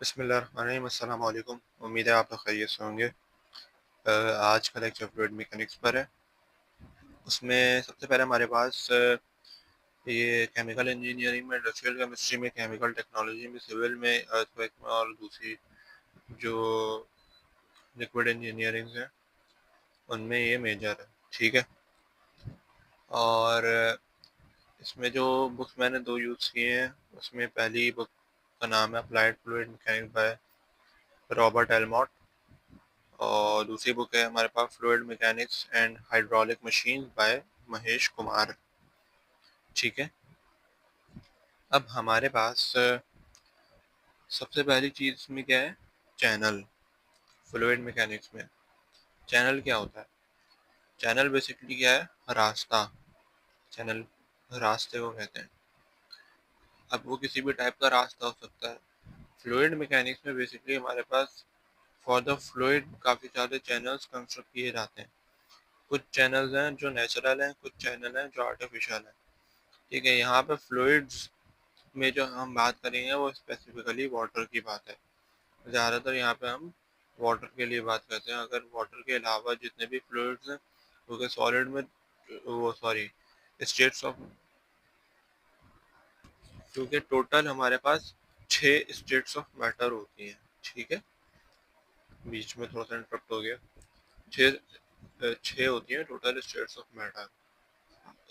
बिस्मिल्लाहिर्रहमानिर्रहीम। अस्सलाम वालेकुम। उम्मीद है आप लोग खैरियत से होंगे। आज का लेक्चर फ्लूइड मैकेनिक्स पर है। उसमें सबसे पहले हमारे पास ये केमिकल इंजीनियरिंग में, इंडस्ट्रियल केमिस्ट्री में, केमिकल टेक्नोलॉजी में, सिविल में, अर्थक्वेक में और दूसरी जो लिक्विड इंजीनियरिंग है उनमें ये मेजर है। ठीक है। और इसमें जो बुक्स मैंने दो यूज़ किए हैं, उसमें पहली बुक का नाम है applied fluid mechanics by Robert L Mott, और दूसरी बुक है हमारे पास fluid mechanics and hydraulic machine by Mahesh Kumar. ठीक है। अब हमारे पास सबसे पहली चीज़ में क्या है, चैनल। फ्लूइड मैकेनिक्स में चैनल क्या होता है? चैनल बेसिकली क्या है, रास्ता। चैनल रास्ते को कहते हैं। अब वो किसी भी टाइप का रास्ता हो सकता है। फ्लूइड मैकेनिक्स में बेसिकली हमारे पास फॉर द फ्लूइड काफ़ी सारे चैनल्स कंस्ट्रक्ट किए जाते हैं। कुछ चैनल्स हैं जो नेचुरल हैं, कुछ चैनल हैं जो आर्टिफिशियल हैं। ठीक है। यहाँ पे फ्लूइड्स में जो हम बात करेंगे वो स्पेसिफिकली वाटर की बात है। ज़्यादातर यहाँ पे हम वाटर के लिए बात करते हैं। अगर वाटर के अलावा जितने भी फ्लूइड्स हैं क्योंकि सॉलिड में वो सॉरी स्टेट्स ऑफ, क्योंकि टोटल हमारे पास 6 स्टेट्स ऑफ मैटर होती हैं। ठीक है। बीच में थोड़ा सा इंटरप्ट हो गया। छः होती हैं टोटल स्टेट्स ऑफ मैटर।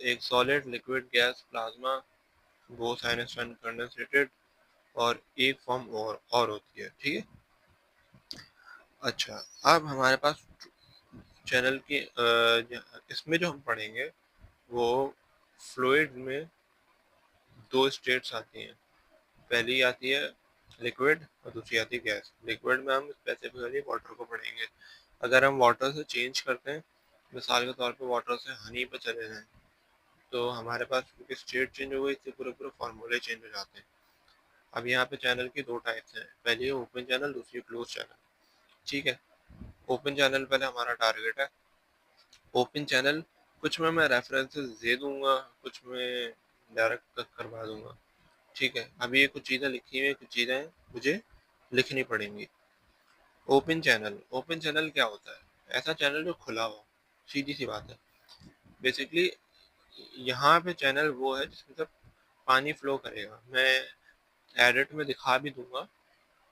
एक solid, liquid, gas, plasma, both ions and condensed, और एक फॉर्म और होती है। ठीक है। अच्छा, अब हमारे पास चैनल की इसमें जो हम पढ़ेंगे वो फ्लूइड में दो स्टेट्स आती हैं। पहली आती है लिक्विड और दूसरी आती है गैस। लिक्विड में हम स्पेसिफिकली वाटर को पढ़ेंगे। अगर हम वाटर से चेंज करते हैं, मिसाल के तौर पे वाटर से हनी पे चले जाएं, तो हमारे पास क्योंकि स्टेट चेंज हो गई, इससे पूरे पूरे फार्मूले चेंज हो जाते हैं। अब यहाँ पे चैनल की दो टाइप्स हैं, पहली है ओपन चैनल, दूसरी क्लोज चैनल। ठीक है। ओपन चैनल पहले हमारा टारगेट है। ओपन चैनल कुछ में मैं रेफरेंसेस दे दूंगा, कुछ में डायरेक्ट करवा दूंगा। ठीक है। अभी ये कुछ चीज़ें लिखी हुई हैं, कुछ चीज़ें मुझे लिखनी पड़ेंगी। ओपन चैनल क्या होता है? ऐसा चैनल जो खुला हो, सीधी सी बात है। बेसिकली यहाँ पे चैनल वो है जिसमें से पानी फ्लो करेगा। मैं एडिट में दिखा भी दूंगा।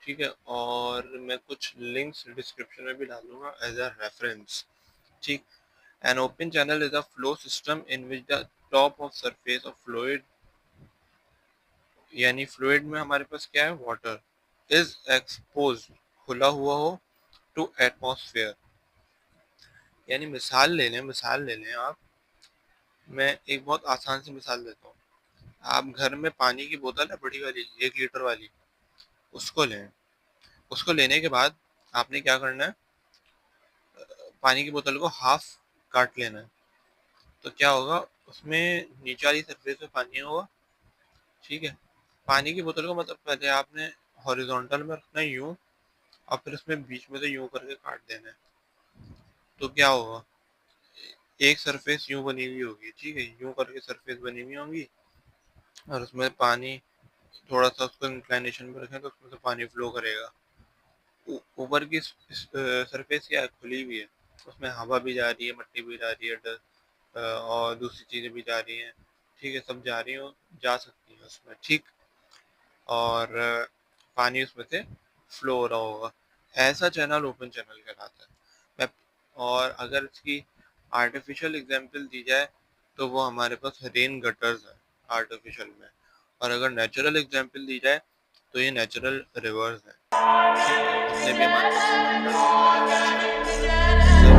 ठीक है। और मैं कुछ लिंक्स डिस्क्रिप्शन में भी डाल दूंगा एज अ रेफरेंस। ठीक। An open channel is a flow system in which the top of surface of fluid, यानी फ्लूइड में हमारे पास क्या है, वाटर इज एक्सपोज, खुला हुआ हो, टू एटमॉस्फेयर। यानी मिसाल ले लें आप। मैं एक बहुत आसान सी मिसाल देता हूँ। आप घर में पानी की बोतल है बड़ी वाली, 1 लीटर वाली, उसको लें। उसको लेने के बाद आपने क्या करना है, पानी की बोतल को हाफ काट लेना है। तो क्या होगा, उसमें नीचे वाली सरफेस में पानी होगा। ठीक है। पानी की बोतल को मतलब पहले आपने हॉरिजॉन्टल में रखना है यूं, और फिर उसमें बीच में से यूं करके काट देना है। तो क्या होगा, एक सरफेस यूं बनी हुई होगी। ठीक है। यूं करके सरफेस बनी हुई होंगी, और उसमें पानी थोड़ा सा उसको इंक्लाइनेशन में रखें तो उसमें से पानी फ्लो करेगा। ऊपर की सरफेस क्या है, खुली हुई है। उसमें हवा भी जा रही है, मट्टी भी जा रही है, और दूसरी चीज़ें भी जा रही हैं। ठीक है। सब जा रही हो, जा सकती हैं उसमें। ठीक। और पानी उसमें से फ्लो हो रहा होगा। ऐसा चैनल ओपन चैनल कहलाता है। मैं और अगर इसकी आर्टिफिशियल एग्जांपल दी जाए तो वो हमारे पास रेन गटर्स है आर्टिफिशियल में। और अगर नेचुरल एग्जांपल दी जाए तो ये नेचुरल रिवर्स है। ठीक है। जितने भी हमारे पास वाटर के बॉडीज हैं सब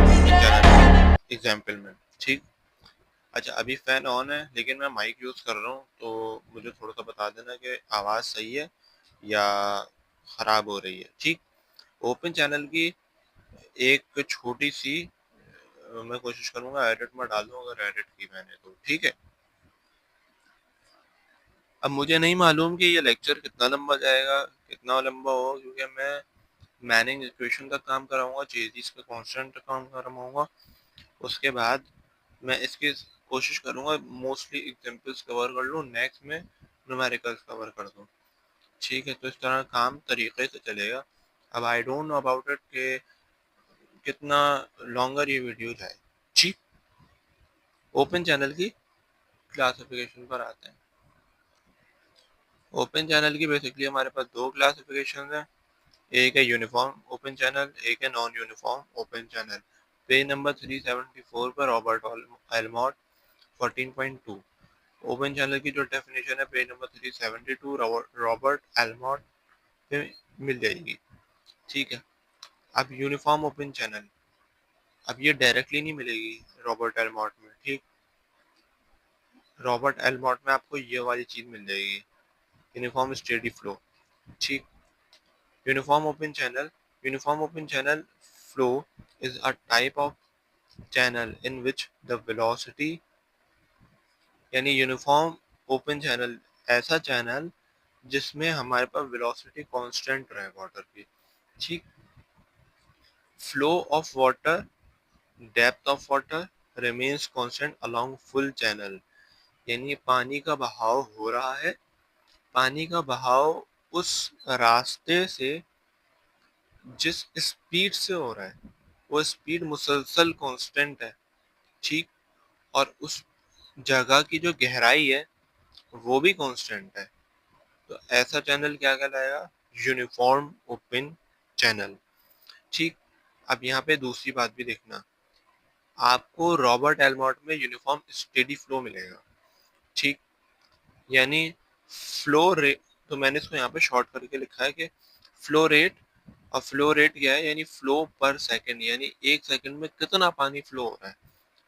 ओपन चैनल एग्जांपल में। ठीक। अच्छा, अभी फ़ैन ऑन है लेकिन मैं माइक यूज़ कर रहा हूँ, तो मुझे थोड़ा सा बता देना कि आवाज़ सही है या ख़राब हो रही है। ठीक। ओपन चैनल की एक छोटी सी मैं कोशिश करूँगा एडिट में डाल दूँ, अगर एडिट की मैंने तो। ठीक है। अब मुझे नहीं मालूम कि ये लेक्चर कितना लंबा जाएगा, कितना लंबा होगा, क्योंकि मैं मैनिंग इक्वेशन का काम कराऊंगा, चेजिस का कांस्टेंट का काम करवाऊंगा। उसके बाद मैं इसकी कोशिश करूंगा मोस्टली एग्जांपल्स कवर कर लूँ, नेक्स्ट में न्यूमेरिकल्स कवर कर दूँ। ठीक है, तो इस तरह काम तरीके से चलेगा। अब I don't know about it कि कितना लॉन्गर ये वीडियो जाए। ठीक, ओपन चैनल की क्लासिफिकेशन पर आते हैं। ओपन चैनल की बेसिकली हमारे पास दो क्लासिफिकेशन हैं। एक है यूनिफॉर्म ओपन चैनल, एक है non uniform open channel. Page number 374 पर रॉबर्ट एलमॉट 14.2 ओपन चैनल की जो डेफिनेशन है पेज नंबर 372 रॉबर्ट एलमॉट पे मिल जाएगी। ठीक है, अब यूनिफॉर्म ओपन चैनल, अब ये डायरेक्टली नहीं मिलेगी रॉबर्ट एलमॉट में। ठीक, रॉबर्ट एलमॉट में आपको ये वाली चीज मिल जाएगी, यूनिफॉर्म स्टेडी फ्लो। ठीक, uniform open channel flow is a type of channel in which the velocity, यानी यूनिफॉर्म ओपन चैनल ऐसा चैनल जिसमें हमारे पास वेलोसिटी कांस्टेंट रहे वाटर की। ठीक, flow of water, depth of water remains constant along full channel, यानी पानी का बहाव हो रहा है, पानी का बहाव उस रास्ते से जिस स्पीड से हो रहा है वो स्पीड मुसलसल कांस्टेंट है। ठीक, और उस जगह की जो गहराई है वो भी कांस्टेंट है। तो ऐसा चैनल क्या कहलाएगा? Uniform open channel. ठीक, अब यहाँ पे दूसरी बात भी देखना, आपको रॉबर्ट एलमॉट में यूनिफॉर्म स्टेडी फ्लो मिलेगा। ठीक, यानी फ्लो रेट, तो मैंने इसको यहाँ पे शॉर्ट करके लिखा है कि फ्लो रेट, और फ्लो रेट क्या है? यानी फ्लो पर सेकंड, यानी एक सेकंड में कितना पानी फ्लो हो रहा है,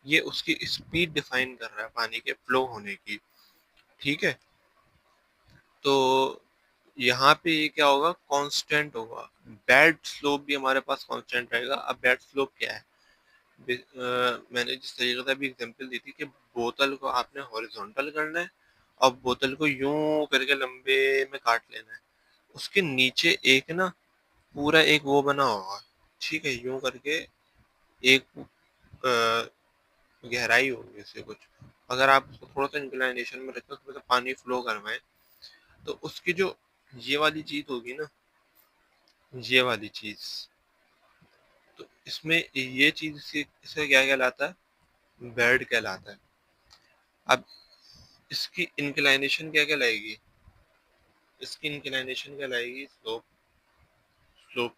ये उसकी स्पीड डिफाइन कर रहा है पानी के फ्लो होने की। ठीक है, तो यहाँ पे ये क्या होगा? कांस्टेंट होगा। बेड स्लोप भी हमारे पास कांस्टेंट रहेगा। अब बेड स्लोप क्या है? मैंने जिस तरीके से अभी एग्जांपल दी थी कि बोतल को आपने हॉरिजॉन्टल करना है और बोतल को यूं करके लंबे में काट लेना है, उसके नीचे एक ना पूरा एक वो बना होगा। ठीक है, यूं करके एक गहराई होगी इससे कुछ। अगर आप उसको थोड़ा सा इंक्लिनेशन में रखें उसमें से पानी फ्लो करवाएं तो उसकी जो ये वाली चीज होगी ना, ये वाली चीज, तो इसमें ये चीज इसे क्या कहलाता है? बेड कहलाता है। अब इसकी इंक्लिनेशन क्या कहलाएगी? इसकी इंक्लिनेशन कहलाएगी स्लोप। स्लोप,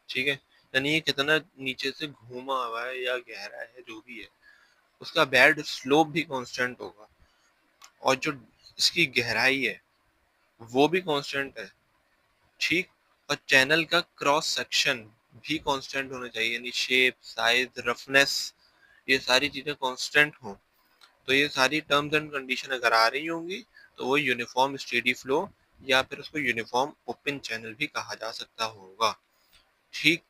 ठीक है, यानी ये कितना नीचे से घूमा हुआ है या गहरा है जो भी है, उसका बेड स्लोप भी कांस्टेंट होगा, और जो इसकी गहराई है वो भी कांस्टेंट है। ठीक, और चैनल का क्रॉस सेक्शन भी कांस्टेंट होना चाहिए, यानी शेप, साइज, रफनेस, ये सारी चीजें कांस्टेंट हों। तो ये सारी टर्म्स एंड कंडीशन अगर आ रही होंगी तो वो यूनिफॉर्म स्टेडी फ्लो या फिर उसको यूनिफॉर्म ओपन चैनल भी कहा जा सकता होगा। ठीक,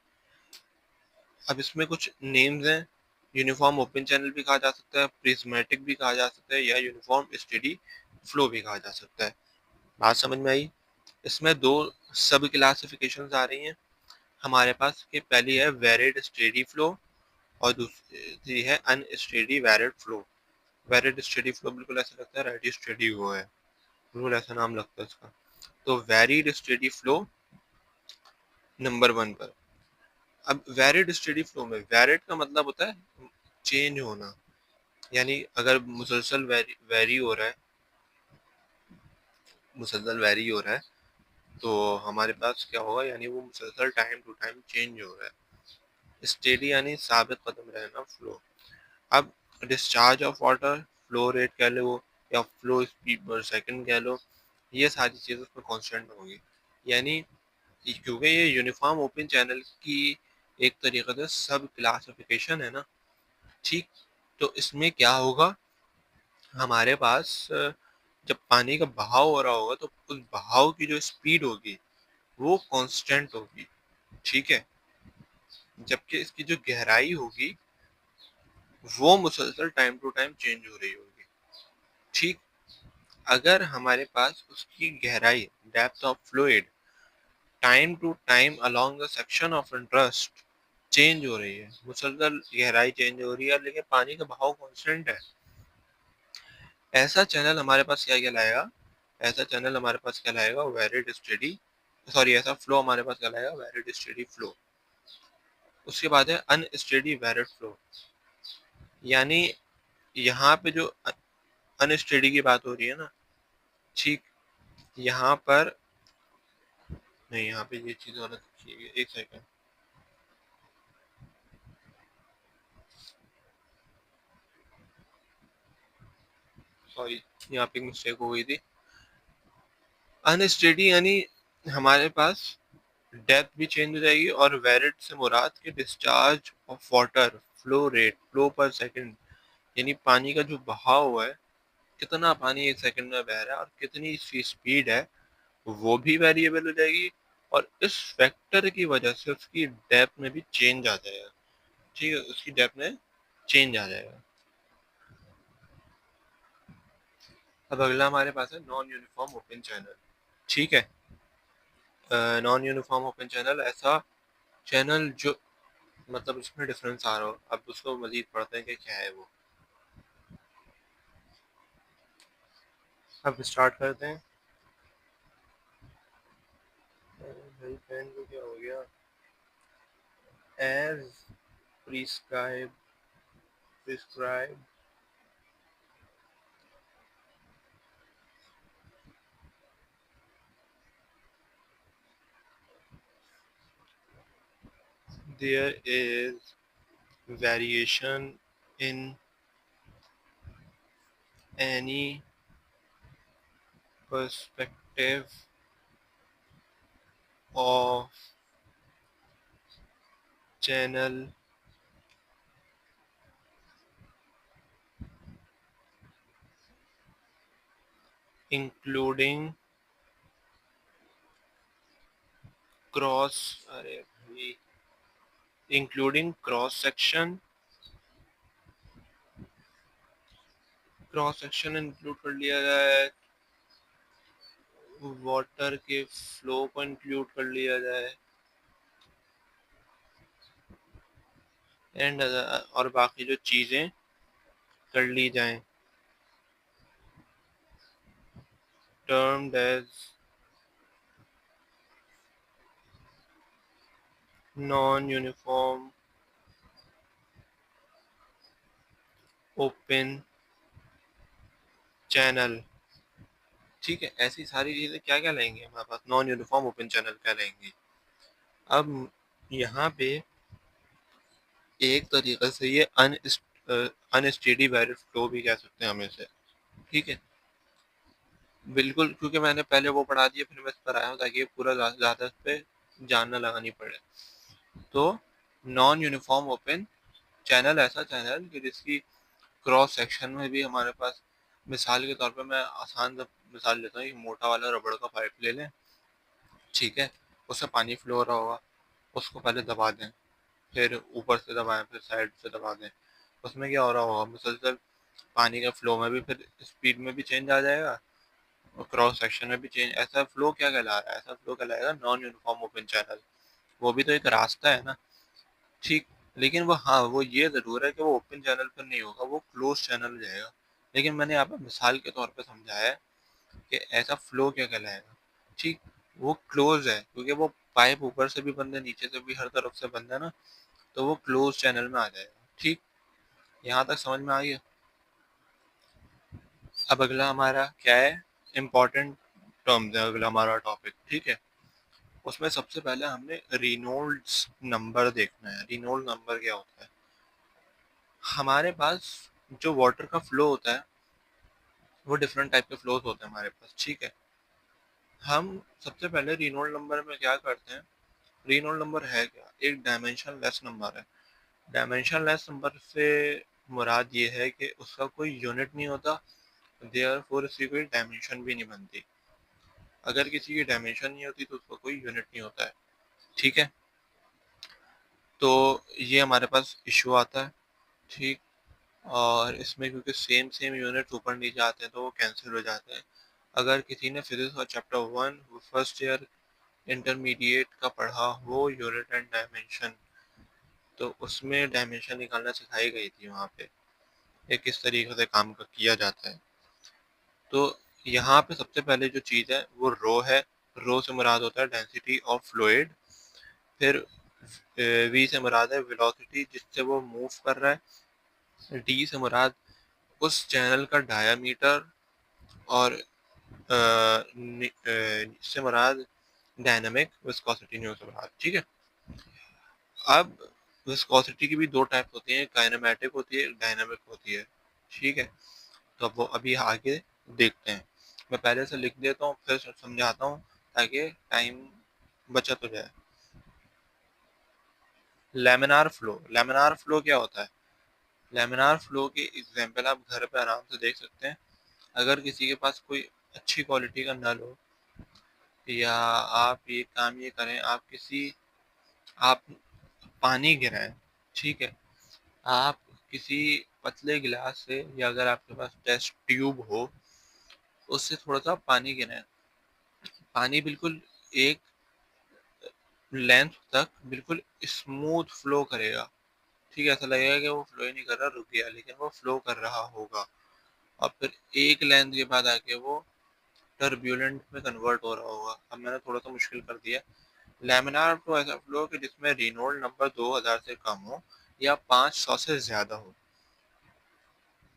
अब इसमें कुछ नेम्स हैं। यूनिफॉर्म ओपन चैनल भी कहा जा सकता है, प्रिज्मेटिक भी कहा जा सकता है, या यूनिफॉर्म स्टेडी फ्लो भी कहा जा सकता है। बात समझ में आई? इसमें दो सब क्लासिफिकेशंस आ रही हैं हमारे पास, कि पहली है वेरिड स्टेडी फ्लो और दूसरी है unsteady varied flow. Varied steady flow बिल्कुल ऐसा लगता है रेडी स्टेडी वो है, बिल्कुल ऐसा नाम लगता है इसका। तो varied steady flow number one पर। अब वेरिड स्टेडी फ्लो में वेरिड का मतलब होता है चेंज होना, यानी अगर मुसलसल वेरी हो रहा है, मुसलसल वेरी हो रहा है तो हमारे पास क्या होगा? यानी वो मुसलसल टाइम टू टाइम चेंज हो रहा है। स्टेडी यानी साबित कदम रहना, फ्लो। अब discharge of water, flow rate कह लो या फ्लो स्पीड पर सेकंड कह लो, ये सारी चीज़ें उसमें कांस्टेंट होंगी। यानी क्योंकि ये यूनिफॉर्म ओपन चैनल की एक तरीके से सब क्लासिफिकेशन है ना। ठीक, तो इसमें क्या होगा? हमारे पास जब पानी का बहाव हो रहा होगा तो उस बहाव की जो स्पीड होगी वो कांस्टेंट होगी। ठीक है, जबकि इसकी जो गहराई होगी वो मुसलसल टाइम टू टाइम चेंज हो रही होगी। ठीक, अगर हमारे पास उसकी गहराई, depth of fluid, time to time along the section of interest change हो रही है, मुसलसल गहराई चेंज हो रही है लेकिन पानी का बहाव कांस्टेंट है, ऐसा चैनल हमारे पास क्या कहलाएगा? ऐसा चैनल हमारे पास कहलाएगा वैलिड स्टेडी, सॉरी ऐसा फ्लो हमारे पास कहलाएगा वैलिड स्टेडी फ्लो। उसके बाद है अनस्टेडी वैलिड फ्लो, यानी यहाँ पे जो अनस्टेडी की बात हो रही है ना, ठीक, यहाँ पर नहीं, यहाँ पे ये चीज गलत की है, एक सेकंड, सॉरी, यहाँ पे मिस्टेक हो गई थी। अनस्टेडी यानी हमारे पास डेप्थ भी चेंज हो जाएगी, और वैलिड से मुराद के discharge of water flow rate, flow per second, यानी पानी का जो बहाव है, कितना पानी एक सेकंड में बह रहा है और कितनी इसकी स्पीड है, वो भी वेरिएबल हो जाएगी। और इस फैक्टर की वजह से उसकी डेप्थ में भी चेंज आ जाएगा। ठीक है, उसकी डेप्थ में चेंज आ जाएगा। अब अगला हमारे पास है नॉन यूनिफॉर्म ओपन चैनल। ठीक है, नॉन यूनिफॉर्म ओपन चैनल ऐसा चैनल जो मतलब उसमें डिफरेंस आ रहा हो। अब उसको मजीद पढ़ते हैं कि क्या है वो। अब स्टार्ट करते हैं। भाई पेन को क्या हो गया? As prescribe there is variation in any perspective of channel including cross अरे भाई including क्रॉस सेक्शन इंक्लूड कर लिया जाए, वाटर के फ्लो को इंक्लूड कर लिया जाए, एंड और बाकी जो चीज़ें कर ली जाएं, termed as non-uniform open channel। ठीक है, ऐसी सारी चीज़ें क्या क्या लाएंगे हमारे पास, नॉन यूनिफॉर्म ओपन चैनल क्या लाएंगे। अब यहाँ पे एक तरीके से ये अनस्टेडी वैलिड फ्लो भी कह सकते हैं हम इसे। ठीक है, बिल्कुल, क्योंकि मैंने पहले वो पढ़ा दिया फिर मैं इस पर आया हूँ ताकि ये पूरा ज़्यादा इस पे जान ना लगानी पड़े। तो नॉन यूनिफॉर्म ओपन चैनल ऐसा चैनल कि जिसकी क्रॉस सेक्शन में भी हमारे पास, मिसाल के तौर पे मैं आसान सा मिसाल लेता हूँ, एक मोटा वाला रबड़ का पाइप ले लें। ठीक है, उससे पानी फ्लो हो रहा होगा, उसको पहले दबा दें, फिर ऊपर से दबाएं, फिर साइड से दबा दें। उसमें क्या हो रहा होगा, मुसलसल पानी का फ्लो में भी फिर स्पीड में भी चेंज आ जाएगा, और क्रॉस सेक्शन में भी चेंज। ऐसा फ्लो क्या कहला रहा है, ऐसा फ्लो कहलाएगा नॉन यूनिफॉर्म ओपन चैनल। वो भी तो एक रास्ता है ना। ठीक, लेकिन वो, हाँ, वो ये ज़रूर है कि वो ओपन चैनल पर नहीं होगा, वो क्लोज चैनल जाएगा। लेकिन मैंने यहाँ पे मिसाल के तौर पे समझाया है कि ऐसा फ्लो क्या कहलाएगा। ठीक, वो क्लोज है क्योंकि वो पाइप ऊपर से भी बंद है, नीचे से भी, हर तरफ से बंद है ना, तो वो क्लोज चैनल में आ जाएगा। ठीक, यहाँ तक समझ में आ गया। अब अगला हमारा क्या है, इम्पोर्टेंट टर्म्स है अगला हमारा टॉपिक। ठीक है, उसमें सबसे पहले हमने रिनोल्ड्स नंबर देखना है। रिनोल्ड नंबर क्या होता है? हमारे पास जो वाटर का फ्लो होता है वो डिफरेंट टाइप के फ्लोज होते हैं हमारे पास। ठीक है, हम सबसे पहले रिनोल्ड नंबर में क्या करते हैं, रिनोल्ड नंबर है क्या, एक डायमेंशन लेस नंबर है। डायमेंशन लेस नंबर से मुराद ये है कि उसका कोई यूनिट नहीं होता, देयरफॉर इसकी कोई डायमेंशन भी नहीं बनती। अगर किसी की डायमेंशन नहीं होती तो उसका कोई यूनिट नहीं होता है। ठीक है, तो ये हमारे पास इशू आता है। ठीक, और इसमें क्योंकि सेम सेम यूनिट्स ऊपर नीचे आते हैं तो वो कैंसिल हो जाते हैं। अगर किसी ने फिजिक्स और चैप्टर 1 फर्स्ट ईयर इंटरमीडिएट का पढ़ा हो, यूनिट एंड डायमेंशन, तो उसमें डायमेंशन निकालना सिखाई गई थी वहाँ पे, ये किस तरीके से काम का किया जाता है। तो यहाँ पे सबसे पहले जो चीज़ है वो रो है। रो से मुराद होता है डेंसिटी ऑफ फ्लूइड। फिर वी से मुराद है वेलोसिटी जिससे वो मूव कर रहा है। डी से मुराद उस चैनल का डायामीटर। और से मुराद डायनामिक विस्कोसिटी न्यू से मुराद। ठीक है। अब विस्कोसिटी की भी दो टाइप होती हैं, काइनेमेटिक होती है, डायनामिक होती है। ठीक है। तो अब वो अभी आगे देखते हैं। मैं पहले से लिख देता हूँ फिर समझाता हूँ ताकि टाइम बचत हो जाए। Laminar flow. लेमिनार फ्लो क्या होता है? लेमिनार फ्लो की एग्जांपल आप घर पे आराम से देख सकते हैं। अगर किसी के पास कोई अच्छी क्वालिटी का नल हो, या आप ये काम ये करें, आप पानी गिराएं। ठीक है। आप किसी पतले गिलास से, या अगर आपके पास टेस्ट ट्यूब हो, उससे थोड़ा सा पानी गिराएं। पानी बिल्कुल एक लेंथ तक बिल्कुल स्मूथ फ्लो करेगा। ठीक है। ऐसा लगेगा कि वो फ्लो ही नहीं कर रहा, रुक गया, लेकिन वो फ्लो कर रहा होगा। और फिर एक लेंथ के बाद आके वो टर्ब्यूलेंट में कन्वर्ट हो रहा होगा। अब मैंने थोड़ा सा मुश्किल कर दिया। लैमिनार फ्लो ऐसा फ्लो कि जिसमें रेनॉल्ड नंबर 2000 से कम हो या 500 से ज्यादा हो।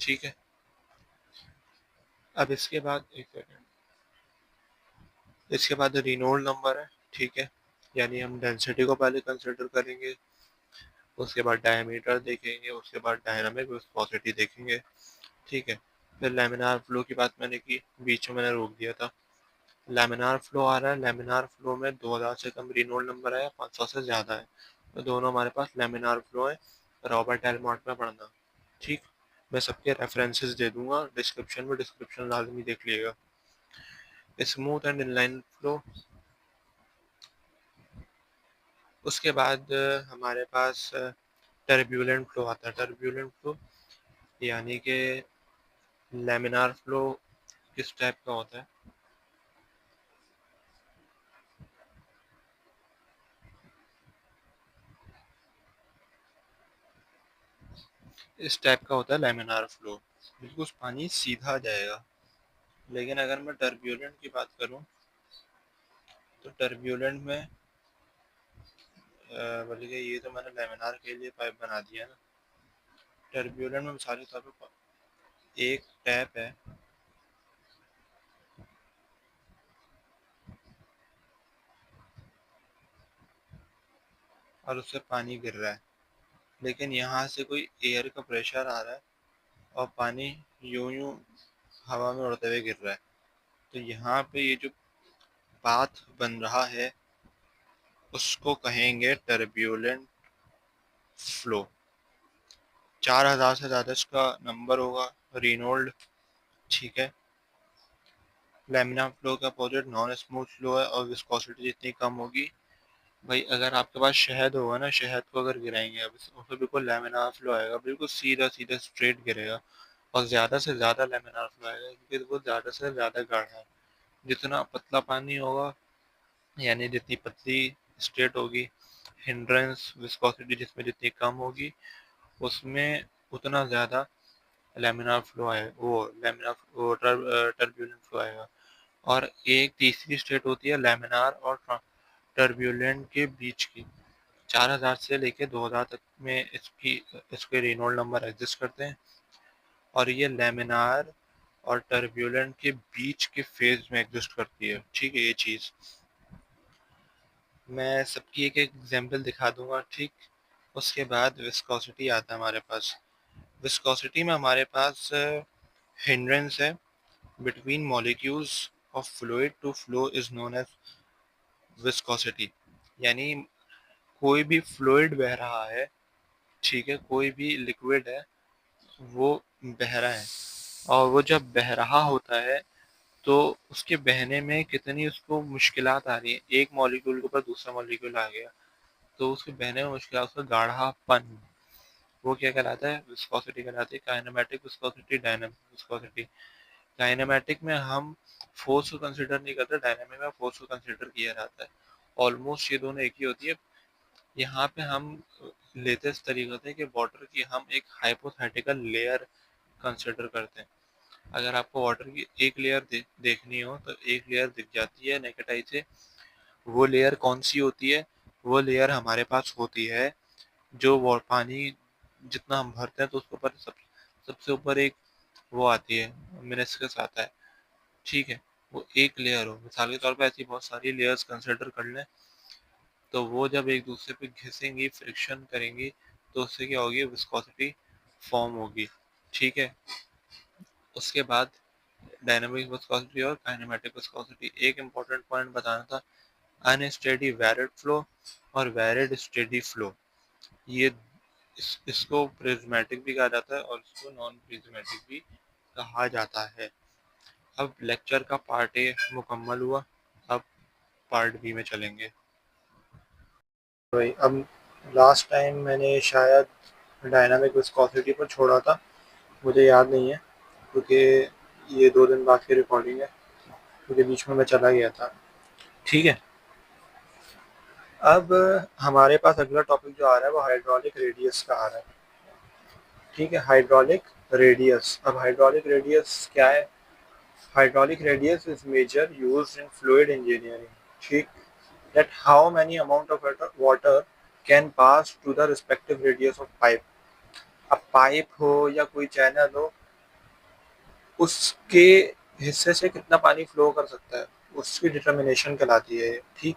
ठीक है। अब इसके बाद एक सेकेंड, इसके बाद रेनॉल्ड नंबर है। ठीक है। यानी हम डेंसिटी को पहले कंसिडर करेंगे, उसके बाद डायमीटर देखेंगे, उसके बाद डायनामिक विस्कोसिटी देखेंगे। ठीक है। फिर लैमिनार फ्लो की बात मैंने की, बीच में मैंने रोक दिया था। लैमिनार फ्लो आ रहा है। लैमिनार फ्लो में 2000 से कम रेनॉल्ड नंबर है, 500 से ज़्यादा है, तो दोनों हमारे पास लैमिनार फ्लो है। रॉबर्ट एलमॉट में पढ़ना। ठीक। मैं सबके रेफरेंसेस दे दूंगा डिस्क्रिप्शन में, डिस्क्रिप्शन लाजमी देख लीजिएगा। Smooth and inline flow. उसके बाद हमारे पास टर्ब्यूलेंट फ्लो आता है। टर्ब्यूलेंट फ्लो यानी कि लैमिनार फ्लो किस टाइप का होता है? इस टाइप का होता है लैमिनार फ्लो। बिल्कुल पानी सीधा जाएगा। लेकिन अगर मैं टर्ब्यूलेंट की बात करूं, तो टर्ब्यूलेंट में बल्कि ये तो मैंने लैमिनार के लिए पाइप बना दिया ना। टर्ब्यूलेंट में मिसाल के तौर पर एक टैप है, और उससे पानी गिर रहा है, लेकिन यहाँ से कोई एयर का प्रेशर आ रहा है और पानी यूं यूं हवा में उड़ते हुए गिर रहा है। तो यहाँ पे ये जो पाथ बन रहा है उसको कहेंगे टर्ब्यूलेंट फ्लो। 4000 से ज़्यादा इसका नंबर होगा, रेनॉल्ड। ठीक है। लैमिनार फ्लो का अपोजिट नॉन स्मूथ फ्लो है, और विस्कोसिटी जितनी कम होगी, भाई अगर आपके पास शहद होगा ना, शहद को अगर गिराएंगे अब उसमें बिल्कुल लैमिनार फ्लो आएगा, बिल्कुल सीधा सीधा स्ट्रेट गिरेगा। और ज़्यादा से ज़्यादा लैमिनार फ्लो आएगा क्योंकि वो ज़्यादा से ज़्यादा गाढ़ा है। जितना पतला पानी होगा, यानी जितनी पतली स्ट्रेट होगी, हिंड्रेंस विस्कोसिटी जिसमें जितनी कम होगी, उसमें उतना ज़्यादा लैमिनार फ्लो आएगा, वो टर्ब्यूलेंट फ्लो आएगा। और एक तीसरी स्टेट होती है लैमिनार और टर्ब्यूलेंट के बीच की। 4000 से लेके 2000 तक में इसके रेनॉल्ड नंबर एग्जिस्ट करते हैं, और ये लैमिनार और टर्ब्यूलेंट के बीच के फेज में एग्जिस्ट करती है। ठीक है। ये चीज़ मैं सबकी एक एक एग्जांपल दिखा दूंगा। ठीक। उसके बाद विस्कोसिटी आता है हमारे पास। विस्कोसिटी में हमारे पास हिंड्रेंस है between molecules of fluid to flow is known as viscosity। यानी कोई भी फ्लूइड बह रहा है, ठीक है, कोई भी लिक्विड है, वो बह रहा है, और वो जब बह रहा होता है तो उसके बहने में कितनी उसको मुश्किलात आ रही है। एक मॉलिक्यूल के ऊपर दूसरा मॉलिक्यूल आ गया तो उसके बहने में मुश्किल, उसका गाढ़ापन, वो क्या कहलाता है? विस्कोसिटी कहलाती है। Kinematic viscosity, dynamic viscosity. Kinematic में हम फोर्स को कंसिडर नहीं करते, डायनामिक में फोर्स को कंसिडर किया जाता है। ऑलमोस्ट ये दोनों एक ही होती है। यहाँ पे हम लेते इस तरीके से कि वाटर की हम एक हाइपोथेटिकल लेयर कंसिडर करते हैं। अगर आपको वाटर की एक लेयर देखनी हो तो एक लेयर दिख जाती है नेकेड आई से। वो लेयर कौन सी होती है? वो लेयर हमारे पास होती है जो वो पानी जितना हम भरते हैं तो उसके ऊपर सबसे ऊपर एक वो आती है, मिनिस्कस आता है, ठीक है। वो एक लेयर हो, मिसाल के तौर पे ऐसी बहुत सारी लेयर्स कंसिडर कर लें, तो वो जब एक दूसरे पे घिसेंगी, फ्रिक्शन करेंगी, तो उससे क्या होगी, विस्कोसिटी फॉर्म होगी, ठीक है। उसके बाद डायनामिक विस्कोसिटी और काइनेमेटिक विस्कोसिटी। एक इम्पॉर्टेंट पॉइंट बताना था, अनस्टेडी वैरिड फ्लो और वैरिड स्टेडी फ्लो, ये इसको प्रिज्मेटिक भी कहा जाता है और इसको नॉन प्रिज्मेटिक भी कहा जाता है। अब लेक्चर का पार्ट ए मुकम्मल हुआ, अब पार्ट बी में चलेंगे। भाई अब लास्ट टाइम मैंने शायद डायनामिक विस्कोसिटी पर छोड़ा था, मुझे याद नहीं है क्योंकि ये 2 दिन बाद की रिकॉर्डिंग है, क्योंकि बीच में मैं चला गया था, ठीक है। अब हमारे पास अगला टॉपिक जो आ रहा है वो हाइड्रोलिक रेडियस का आ रहा है, ठीक है। हाइड्रोलिक रेडियस, अब हाइड्रोलिक रेडियस क्या है? Hydraulic radius is measure used in fluid engineering, ठीक, that how many amount of water can pass to the respective radius of pipe। अब पाइप हो या कोई चैनल हो, उसके हिस्से से कितना पानी फ्लो कर सकता है, उसकी डिटर्मिनेशन कहलाती है, ठीक।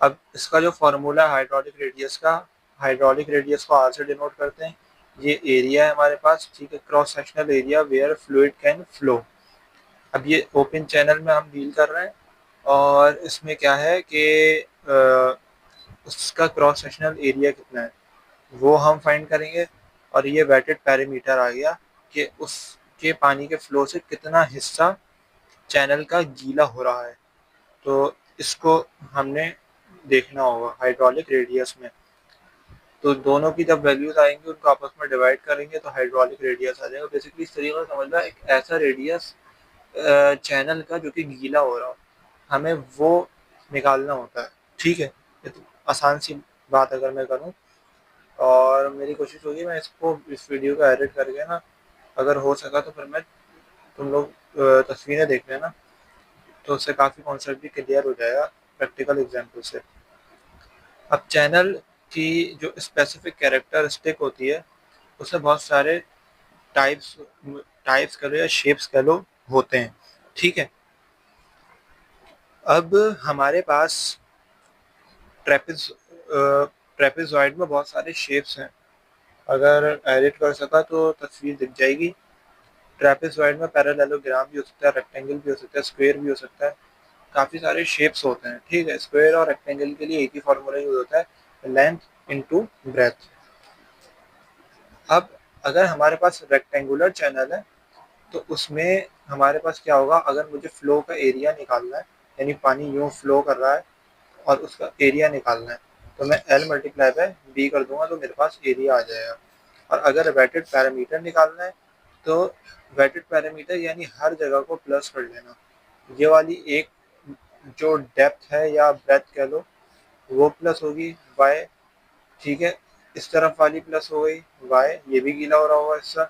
अब इसका जो फॉर्मूला है हाइड्रोलिक रेडियस का, हाइड्रोलिक रेडियस को आर से डिनोट करते हैं। ये एरिया है हमारे पास, ठीक है, cross sectional area where fluid can flow. अब ये ओपन चैनल में हम डील कर रहे हैं और इसमें क्या है कि उसका क्रॉस सेक्शनल एरिया कितना है वो हम फाइंड करेंगे, और ये वेटेड पैरामीटर आ गया कि उसके पानी के फ्लो से कितना हिस्सा चैनल का गीला हो रहा है। तो इसको हमने देखना होगा हाइड्रोलिक रेडियस में। तो दोनों की जब वैल्यूज आएंगी उनको आपस में डिवाइड करेंगे तो हाइड्रोलिक रेडियस आ जाएगा। बेसिकली इस तरीके से समझना, एक ऐसा रेडियस चैनल का जो कि गीला हो रहा हो, हमें वो निकालना होता है, ठीक है। ये तो आसान सी बात अगर मैं करूँ, और मेरी कोशिश होगी मैं इसको इस वीडियो को एडिट करके ना, अगर हो सका तो फिर मैं तुम लोग तस्वीरें देख लेना, तो उससे काफ़ी कॉन्सेप्ट भी क्लियर हो जाएगा प्रैक्टिकल एग्जाम्पल से। अब चैनल की जो स्पेसिफिक कैरेक्टरिस्टिक होती है उसमें बहुत सारे टाइप्स टाइप्स कह लो या शेप्स कह लो होते हैं, ठीक है। अब हमारे पास ट्रेपिज ट्रेपिजॉइड में बहुत सारे शेप्स हैं, अगर एडिट कर सका तो तस्वीर दिख जाएगी। ट्रेपिजॉइड में पैरेललोग्राम भी हो सकता है, रेक्टेंगल भी हो सकता है, स्क्वायर भी हो सकता है, काफ़ी सारे शेप्स होते हैं, ठीक है। स्क्वायर और रेक्टेंगल के लिए एक ही फॉर्मूला यूज होता है, लेंथ इनटू ब्रेथ। अब अगर हमारे पास रेक्टेंगुलर चैनल है तो उसमें हमारे पास क्या होगा, अगर मुझे फ्लो का एरिया निकालना है, यानी पानी यूँ फ्लो कर रहा है और उसका एरिया निकालना है, तो मैं L मल्टीप्लाई बाय बी कर दूंगा तो मेरे पास एरिया आ जाएगा। और अगर वेटेड पैरामीटर निकालना है तो वेटेड पैरामीटर यानी हर जगह को प्लस कर लेना, ये वाली एक जो डेप्थ है या ब्रेथ कह लो वो प्लस होगी वाई, ठीक है। इस तरफ वाली प्लस हो गई वाई, ये भी गीला हो रहा होगा हिस्सा,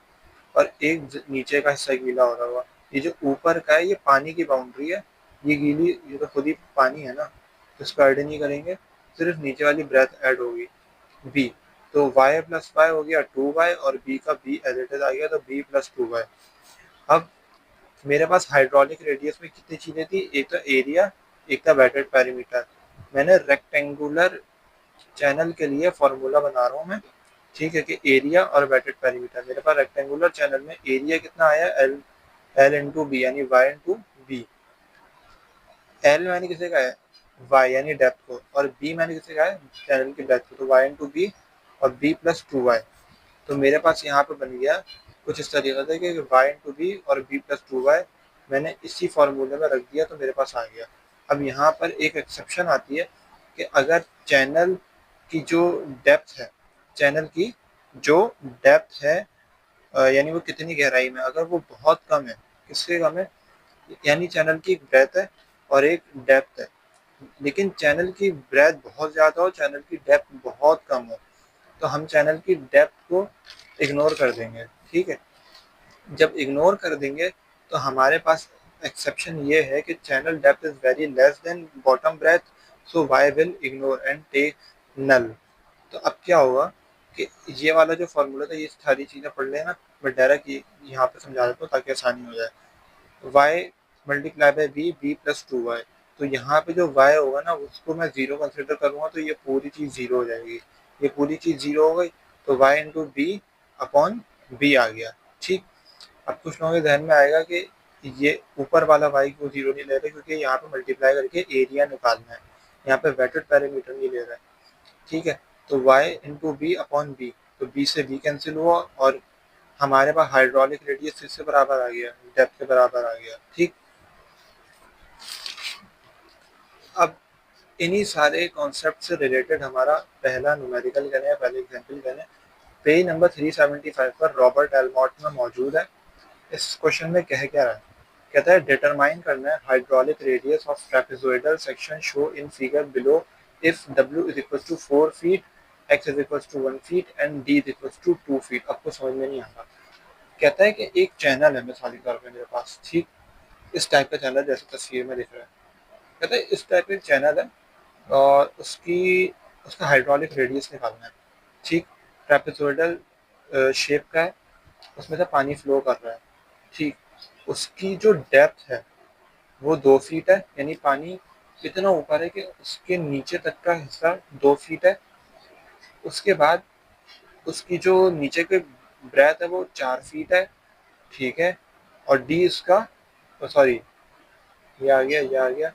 और एक नीचे का हिस्सा गीला हो रहा होगा। ये जो ऊपर का है ये पानी की बाउंड्री है, ये गीली, ये तो खुद ही पानी है ना, तो इसको ऐड नहीं करेंगे, सिर्फ नीचे वाली ब्रेथ ऐड होगी बी। तो y प्लस वाई हो गया 2y और b का b एज इट इज आ गया तो b प्लस 2y। अब मेरे पास हाइड्रोलिक रेडियस में कितनी चीज़ें थी, एक तो एरिया, एक था वेटेड पैरामीटर। मैंने रेक्टेंगुलर चैनल के लिए फॉर्मूला बना रहा हूँ मैं, ठीक है, कि एरिया और वेटेड पैरामीटर। मेरे पास रेक्टेंगुलर चैनल में एरिया कितना आया, एल एल इंटू बी यानी वाई इंटू बी। एल मैंने किसे कहा है, वाई यानी डेप्थ को, और बी मैंने किसे कहा है, चैनल की डेप्थ को, तो वाई इंटू बी और बी प्लस 2y। तो मेरे पास यहाँ पे बन गया कुछ इस तरीके से कि वाई इंटू बी और बी प्लस 2y मैंने इसी फॉर्मूले में रख दिया तो मेरे पास आ गया। अब यहाँ पर एक एक्सेप्शन आती है कि अगर चैनल की जो डेप्थ है, चैनल की जो डेप्थ है यानी वो कितनी गहराई में, अगर वो बहुत कम है, किससे कम है, यानी चैनल की एक ब्रेथ है और एक डेप्थ है, लेकिन चैनल की ब्रेथ बहुत ज़्यादा हो, चैनल की डेप्थ बहुत कम हो, तो हम चैनल की डेप्थ को इग्नोर कर देंगे, ठीक है। जब इग्नोर कर देंगे तो हमारे पास एक्सेप्शन ये है कि channel depth is very less than bottom breadth, so y will ignore and take null. तो अब क्या होगा कि ये वाला जो फॉर्मूला था, ये सारी चीज़ें पढ़ लेना, मैं डायरेक्ट यहाँ पे समझा देता हूँ ताकि आसानी हो जाए। y multiply by B, B plus two Y. तो यहाँ पे जो y होगा ना, उसको मैं जीरो कंसिडर करूँगा तो ये पूरी चीज़ जीरो हो जाएगी, ये पूरी चीज़ जीरो हो गई, तो y into B upon b आ गया। ठीक, अब कुछ लोगों के ध्यान में आएगा कि ये ऊपर वाला y को जीरो नहीं ले रहे क्योंकि यहाँ पे मल्टीप्लाई करके एरिया निकालना है, यहाँ पे वेटेड पैरामीटर नहीं ले रहा है। ठीक है, तो y into B upon B, तो b से b कैंसिल हुआ और हमारे पास हाइड्रोलिक रेडियस किससे बराबर आ गया, डेप्थ के बराबर आ गया। ठीक, अब इन्हीं सारे कॉन्सेप्ट से रिलेटेड हमारा पहला न्यूमेरिकल कहने या पहले एग्जाम्पल कहने पेज नंबर 375 पर रॉबर्ट एलमॉट में मौजूद है। इस क्वेश्चन में कह क्या रहा है, कहता है डिटरमाइन करना है hydraulic radius of trapezoidal section show in figure below if w is equal to 4 feet, x is equal to 1 feet and d is equal to 2 feet. आपको समझ में नहीं आता। कहता है कि एक चैनल है मिसाल के तौर पे मेरे पास, ठीक, इस टाइप का चैनल जैसे तस्वीर में दिख रहा है। कहता है इस टाइप का चैनल है और उसका हाइड्रोलिक रेडियस निकालना है। ठीक, ट्रेपेजोइडल शेप का है, उसमें से पानी फ्लो कर रहा है। ठीक, उसकी जो डेप्थ है वो 2 फीट है, यानी पानी इतना ऊपर है कि उसके नीचे तक का हिस्सा 2 फीट है। उसके बाद उसकी जो नीचे की ब्रेथ है वो 4 फीट है। ठीक है, और डी इसका, सॉरी ये आ गया,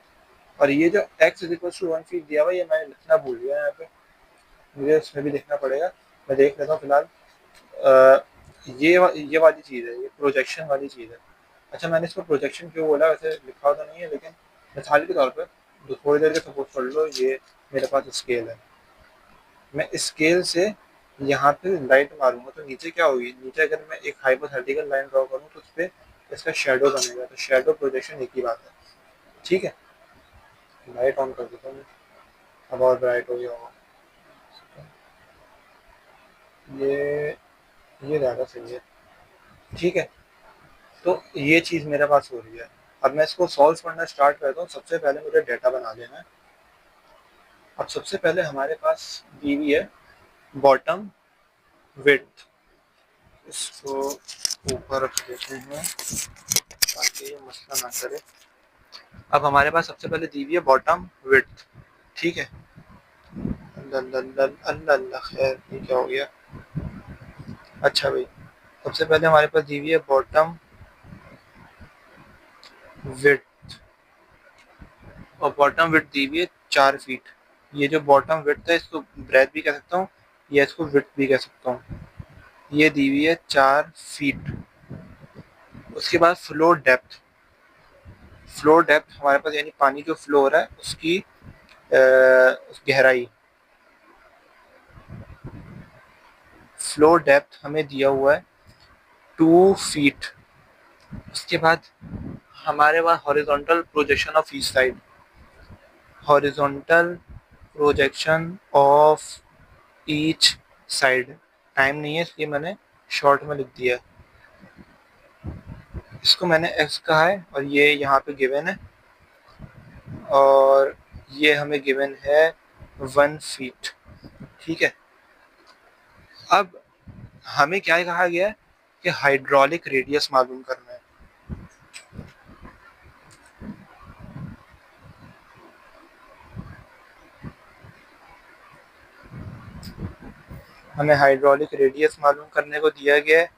और ये जो x is equal to 1 feet दिया हुआ, ये मैंने लिखना भूल गया यहाँ पे, मुझे उसमें भी लिखना पड़ेगा, मैं देख लेता हूँ फिलहाल। ये वाली चीज़ है, ये प्रोजेक्शन वाली चीज़ है। अच्छा, मैंने इसको प्रोजेक्शन क्यों बोला, वैसे लिखा तो नहीं है, लेकिन मिसाल के तौर पर थोड़ी देर के सपोज कर लो, ये मेरे पास स्केल है, मैं स्केल से यहाँ पे लाइट मारूंगा तो नीचे क्या होगी, नीचे अगर मैं एक हाइपोथेटिकल लाइन ड्रॉ करूँ तो उस पर इसका शेडो बनेगा, तो शेडो प्रोजेक्शन एक ही बात है। ठीक है, लाइट ऑन कर देता हूँ, अब और ब्राइट हो गया होगा, ये ज़्यादा सही है। ठीक है, तो ये चीज़ मेरे पास हो रही है। अब मैं इसको सॉल्व करना स्टार्ट करता हूँ। सबसे पहले मुझे डेटा बना लेना है। अब सबसे पहले हमारे पास दी हुई है बॉटम विड्थ, इसको ऊपर रख देते हैं ताकि ये मसला ना करे। अब हमारे पास सबसे पहले दी हुई है बॉटम विड्थ। ठीक है, अल्लाह खैर, ये क्या हो गया। अच्छा भाई, सबसे पहले हमारे पास दी हुई है बॉटम विड्थ, और बॉटम विड्थ दी हुई है 4 फीट। ये जो बॉटम विड्थ है इसको ब्रेथ भी कह सकता हूँ या इसको विड्थ भी कह सकता हूँ। ये दी हुई है 4 फीट। उसके बाद फ्लोर डेप्थ, फ्लोर डेप्थ हमारे पास यानी पानी जो फ्लो हो रहा है उसकी गहराई, फ्लोर डेप्थ हमें दिया हुआ है 2 फीट। उसके बाद हमारे पास horizontal projection of each side, horizontal projection of each side, time नहीं है इसलिए मैंने शॉर्ट में लिख दिया। इसको मैंने x कहा है और ये यहाँ पे गिवन है, और ये हमें गिवन है 1 फीट। ठीक है, अब हमें क्या कहा गया है कि हाइड्रोलिक रेडियस मालूम करना है। हमें हाइड्रोलिक रेडियस मालूम करने को दिया गया है।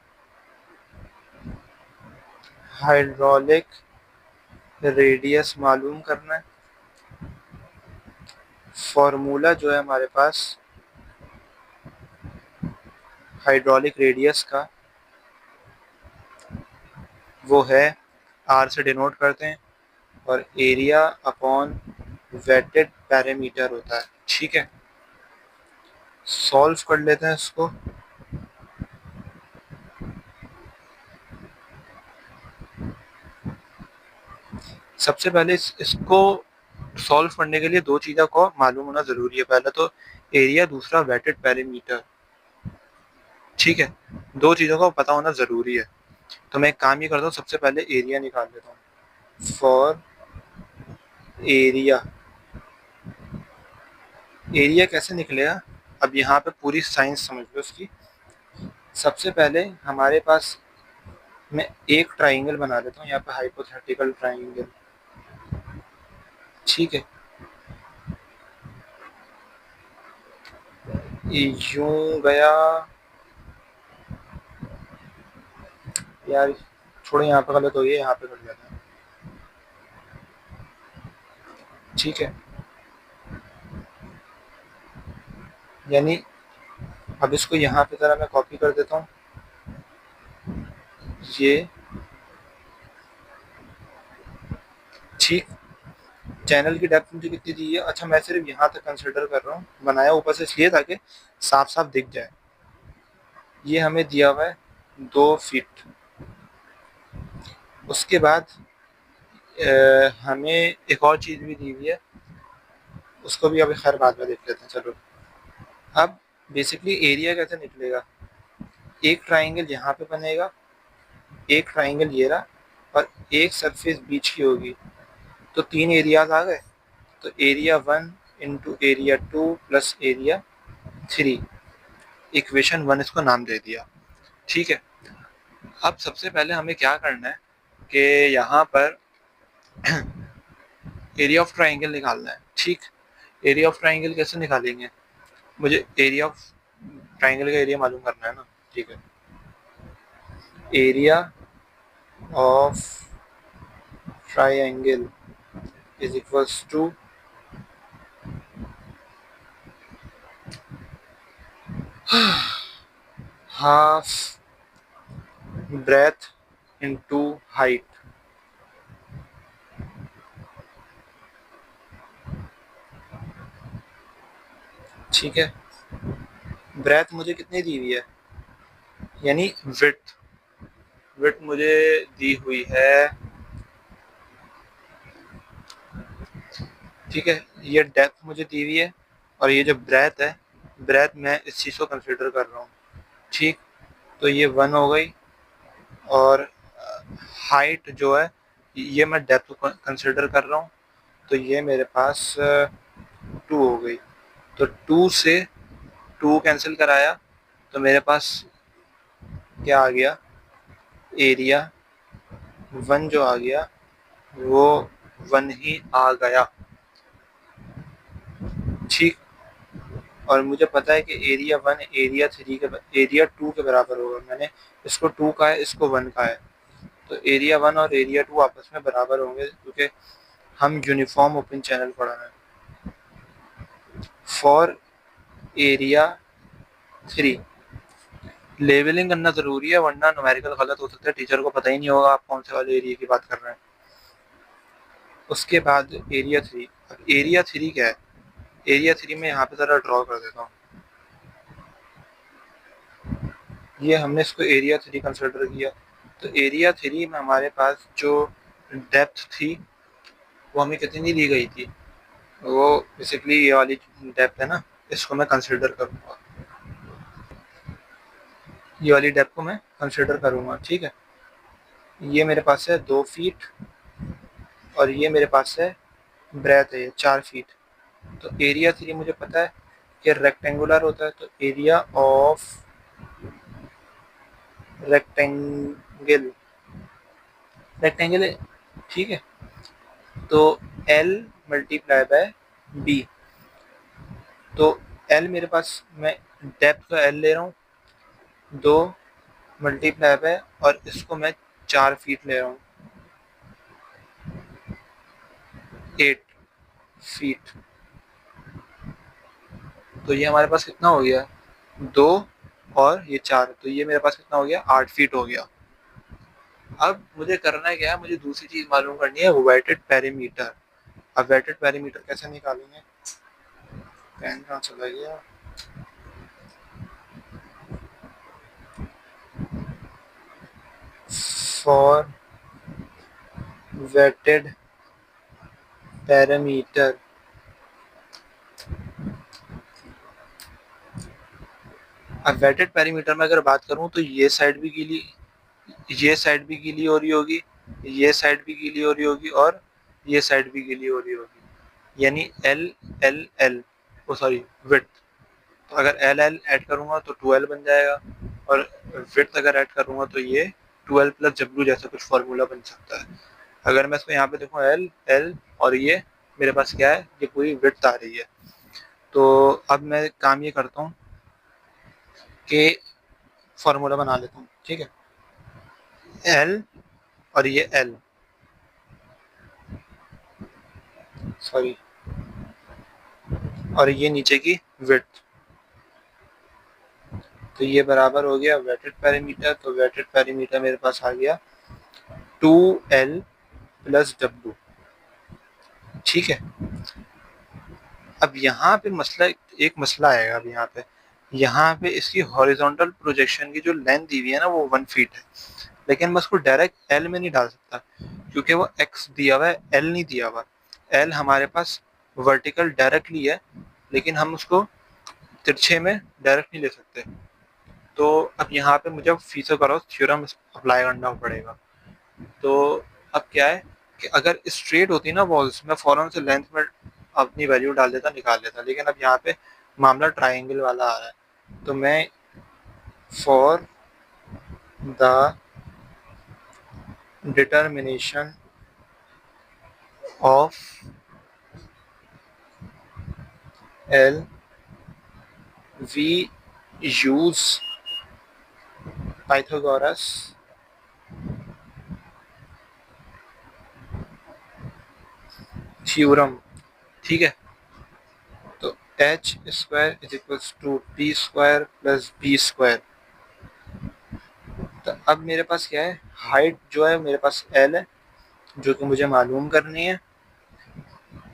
हाइड्रोलिक रेडियस मालूम करना है। फॉर्मूला जो है हमारे पास हाइड्रोलिक रेडियस का वो है r से डिनोट करते हैं, और एरिया अपॉन वेटेड पैरामीटर होता है। ठीक है, सॉल्व कर लेते हैं इसको। सबसे पहले इसको सॉल्व करने के लिए दो चीज़ों को मालूम होना ज़रूरी है, पहला तो एरिया, दूसरा वेटेड पैरामीटर। ठीक है, दो चीज़ों का पता होना ज़रूरी है। तो मैं एक काम ये करता हूँ, सबसे पहले एरिया निकाल लेता हूँ। फॉर एरिया, एरिया कैसे निकलेगा, अब यहाँ पे पूरी साइंस समझ लो उसकी। सबसे पहले हमारे पास, मैं एक ट्राइंगल बना लेता हूँ यहाँ पे, हाइपोथेटिकल ट्राइंगल, ठीक है। यूं गया यार, छोड़ो यहाँ पे गलत हो गया, यहाँ पे कर जाता है, ठीक है। यानी अब इसको यहाँ पे जरा मैं कॉपी कर देता हूँ, ये ठीक। चैनल की डेप्थ मुझे कितनी दी है, अच्छा मैं सिर्फ यहाँ तक कंसिडर कर रहा हूँ, बनाया ऊपर से इसलिए ताकि साफ साफ दिख जाए। ये हमें दिया हुआ है 2 फीट। उसके बाद हमें एक और चीज़ भी दी हुई है, उसको भी अभी खैर बाद में देख लेते हैं, चलो। अब बेसिकली एरिया कैसे निकलेगा, एक ट्राइंगल यहाँ पे बनेगा, एक ट्राइंगल ये रहा, और एक सरफेस बीच की होगी, तो 3 एरियाज आ गए। तो area 1 into area 2 plus area 3, equation 1 इसको नाम दे दिया, ठीक है। अब सबसे पहले हमें क्या करना है कि यहाँ पर एरिया ऑफ ट्राइंगल निकालना है, ठीक। एरिया ऑफ ट्राइंगल कैसे निकालेंगे, मुझे एरिया ऑफ ट्राइंगल का एरिया मालूम करना है ना, ठीक है। Area of triangle is equals to half breadth into height, ठीक है। ब्रेथ मुझे कितनी दी हुई है, यानी विड्थ, विड्थ मुझे दी हुई है, ठीक है। ये डेप्थ मुझे दी हुई है, और ये जो ब्रेथ है, ब्रेथ मैं इस चीज़ को कंसिडर कर रहा हूँ, ठीक। तो ये 1 हो गई, और हाइट जो है ये मैं डेप्थ को कंसिडर कर रहा हूँ, तो ये मेरे पास 2 हो गई। तो 2 से 2 कैंसिल कराया, तो मेरे पास क्या आ गया, एरिया 1 जो आ गया वो 1 ही आ गया, ठीक। और मुझे पता है कि एरिया 1 एरिया 3 के एरिया 2 के बराबर होगा, मैंने इसको 2 का है, इसको 1 का है, तो एरिया 1 और एरिया 2 आपस में बराबर होंगे, क्योंकि हम यूनिफॉर्म ओपन चैनल पढ़ा रहे हैं। फॉर एरिया 3 लेबलिंग करना ज़रूरी है, वरना न्यूमेरिकल गलत हो सकता है, टीचर को पता ही नहीं होगा आप कौन से वाले एरिया की बात कर रहे हैं। उसके बाद एरिया 3, अब एरिया 3 क्या है, एरिया 3 में यहाँ पे ज़रा ड्रॉ कर देता हूँ, ये हमने इसको एरिया 3 कंसिडर किया। तो एरिया 3 में हमारे पास जो डेप्थ थी वो हमें कितनी दी गई थी, वो बेसिकली ये वाली डेप्थ है ना, इसको मैं कंसिडर करूँगा, ये वाली डेप्थ को मैं कंसिडर करूँगा, ठीक है। ये मेरे पास है 2 फीट, और ये मेरे पास है ब्रेथ है 4 फीट। तो एरिया 3 मुझे पता है कि रेक्टेंगुलर होता है, तो एरिया ऑफ रेक्टेंगल, रेक्टेंगल है, ठीक है। तो L मल्टीप्लाई बाय B, तो L मेरे पास, मैं डेप्थ का L ले रहा हूँ, 2 मल्टीप्लाई बाय, और इसको मैं 4 फीट ले रहा हूँ, 8 फीट। तो ये हमारे पास कितना हो गया, 2 और ये 4, तो ये मेरे पास कितना हो गया, 8 फीट हो गया। अब मुझे करना क्या है, मुझे दूसरी चीज़ मालूम करनी है, वेटेड पेरीमीटर। अब वेटेड पेरीमीटर कैसे निकालेंगे, पेन कहाँ चला गया, फॉर वेटेड पैरामीटर, अब वेटेड पैरामीटर में अगर बात करूं तो ये साइड भी गीली, ये साइड भी गीली हो रही होगी, ये साइड भी गीली हो रही होगी और ये साइड भी गीली हो रही होगी, यानी L L L O sorry width. तो अगर एल एल ऐड करूंगा तो 2L बन जाएगा, और विड्थ अगर ऐड करूंगा तो ये 2L प्लस डब्ल्यू जैसा कुछ फॉर्मूला बन सकता है। अगर मैं इसको यहाँ पे देखूँ एल एल और ये मेरे पास क्या है, ये पूरी विड्थ आ रही है। तो अब मैं काम ये करता हूँ कि फॉर्मूला बना लेता हूँ, ठीक है। एल और ये एल सॉरी और ये नीचे की विड्थ, तो ये बराबर हो गया वेटेड पेरीमीटर। तो वेटेड पेरीमीटर मेरे पास आ गया 2L प्लस डब्ल्यू, ठीक है। अब यहाँ पे एक मसला आएगा। अब यहाँ पे इसकी हॉरिजॉन्टल प्रोजेक्शन की जो लेंथ दी हुई है ना वो 1 फीट है, लेकिन मैं उसको डायरेक्ट एल में नहीं डाल सकता क्योंकि वो एक्स दिया हुआ है, एल नहीं दिया हुआ। एल हमारे पास वर्टिकल डायरेक्टली है, लेकिन हम उसको तिरछे में डायरेक्ट नहीं ले सकते। तो अब यहाँ पे मुझे फिथागोरस थ्योरम अप्लाई करना पड़ेगा। तो अब क्या है कि अगर स्ट्रेट होती ना वॉल्स, मैं फौरन से लेंथ में अपनी वैल्यू डाल देता, निकाल लेता, लेकिन अब यहाँ पे मामला ट्राइंगल वाला आ रहा है। तो मैं for the determination of L we use Pythagoras theorem, ठीक है। तो H square is equals to P square plus B square. तो अब मेरे पास क्या है, हाइट जो है मेरे पास एल है जो कि मुझे मालूम करनी है,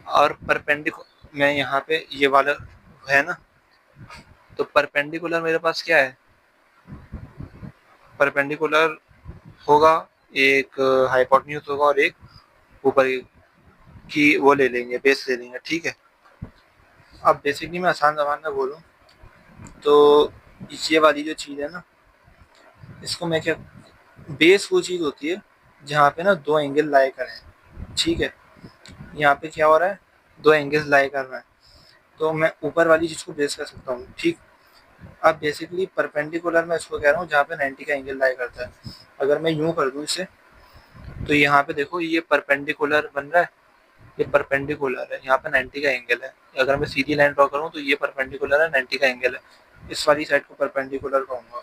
और परपेंडिकुलर मैं यहाँ पे ये वाला है ना, तो परपेंडिकुलर मेरे पास क्या है, परपेंडिकुलर होगा एक हाइपोटेन्यूज होगा और एक ऊपर की वो ले लेंगे, बेस ले लेंगे, ठीक है। अब बेसिकली मैं आसान जबान में बोलूँ तो ये वाली जो चीज़ है ना, इसको मैं क्या, बेस वो चीज़ होती है जहाँ पे ना दो एंगल लाई करें, ठीक है। यहाँ पे क्या हो रहा है, दो एंगल्स लाई कर रहे हैं, तो मैं ऊपर वाली चीज़ को बेस कर सकता हूँ, ठीक। अब बेसिकली परपेंडिकुलर मैं इसको कह रहा हूँ जहाँ पे 90 का एंगल लाई करता है। अगर मैं यूँ कर दूँ इसे, तो यहाँ पे देखो ये परपेंडिकुलर बन रहा है, ये परपेंडिकुलर है, यहाँ पे 90 का एंगल है। अगर मैं सीधी लाइन ड्रॉ करूँ तो ये परपेंडिकुलर है, 90 का एंगल है, इस वाली साइड को परपेंडिकुलर कहूँगा।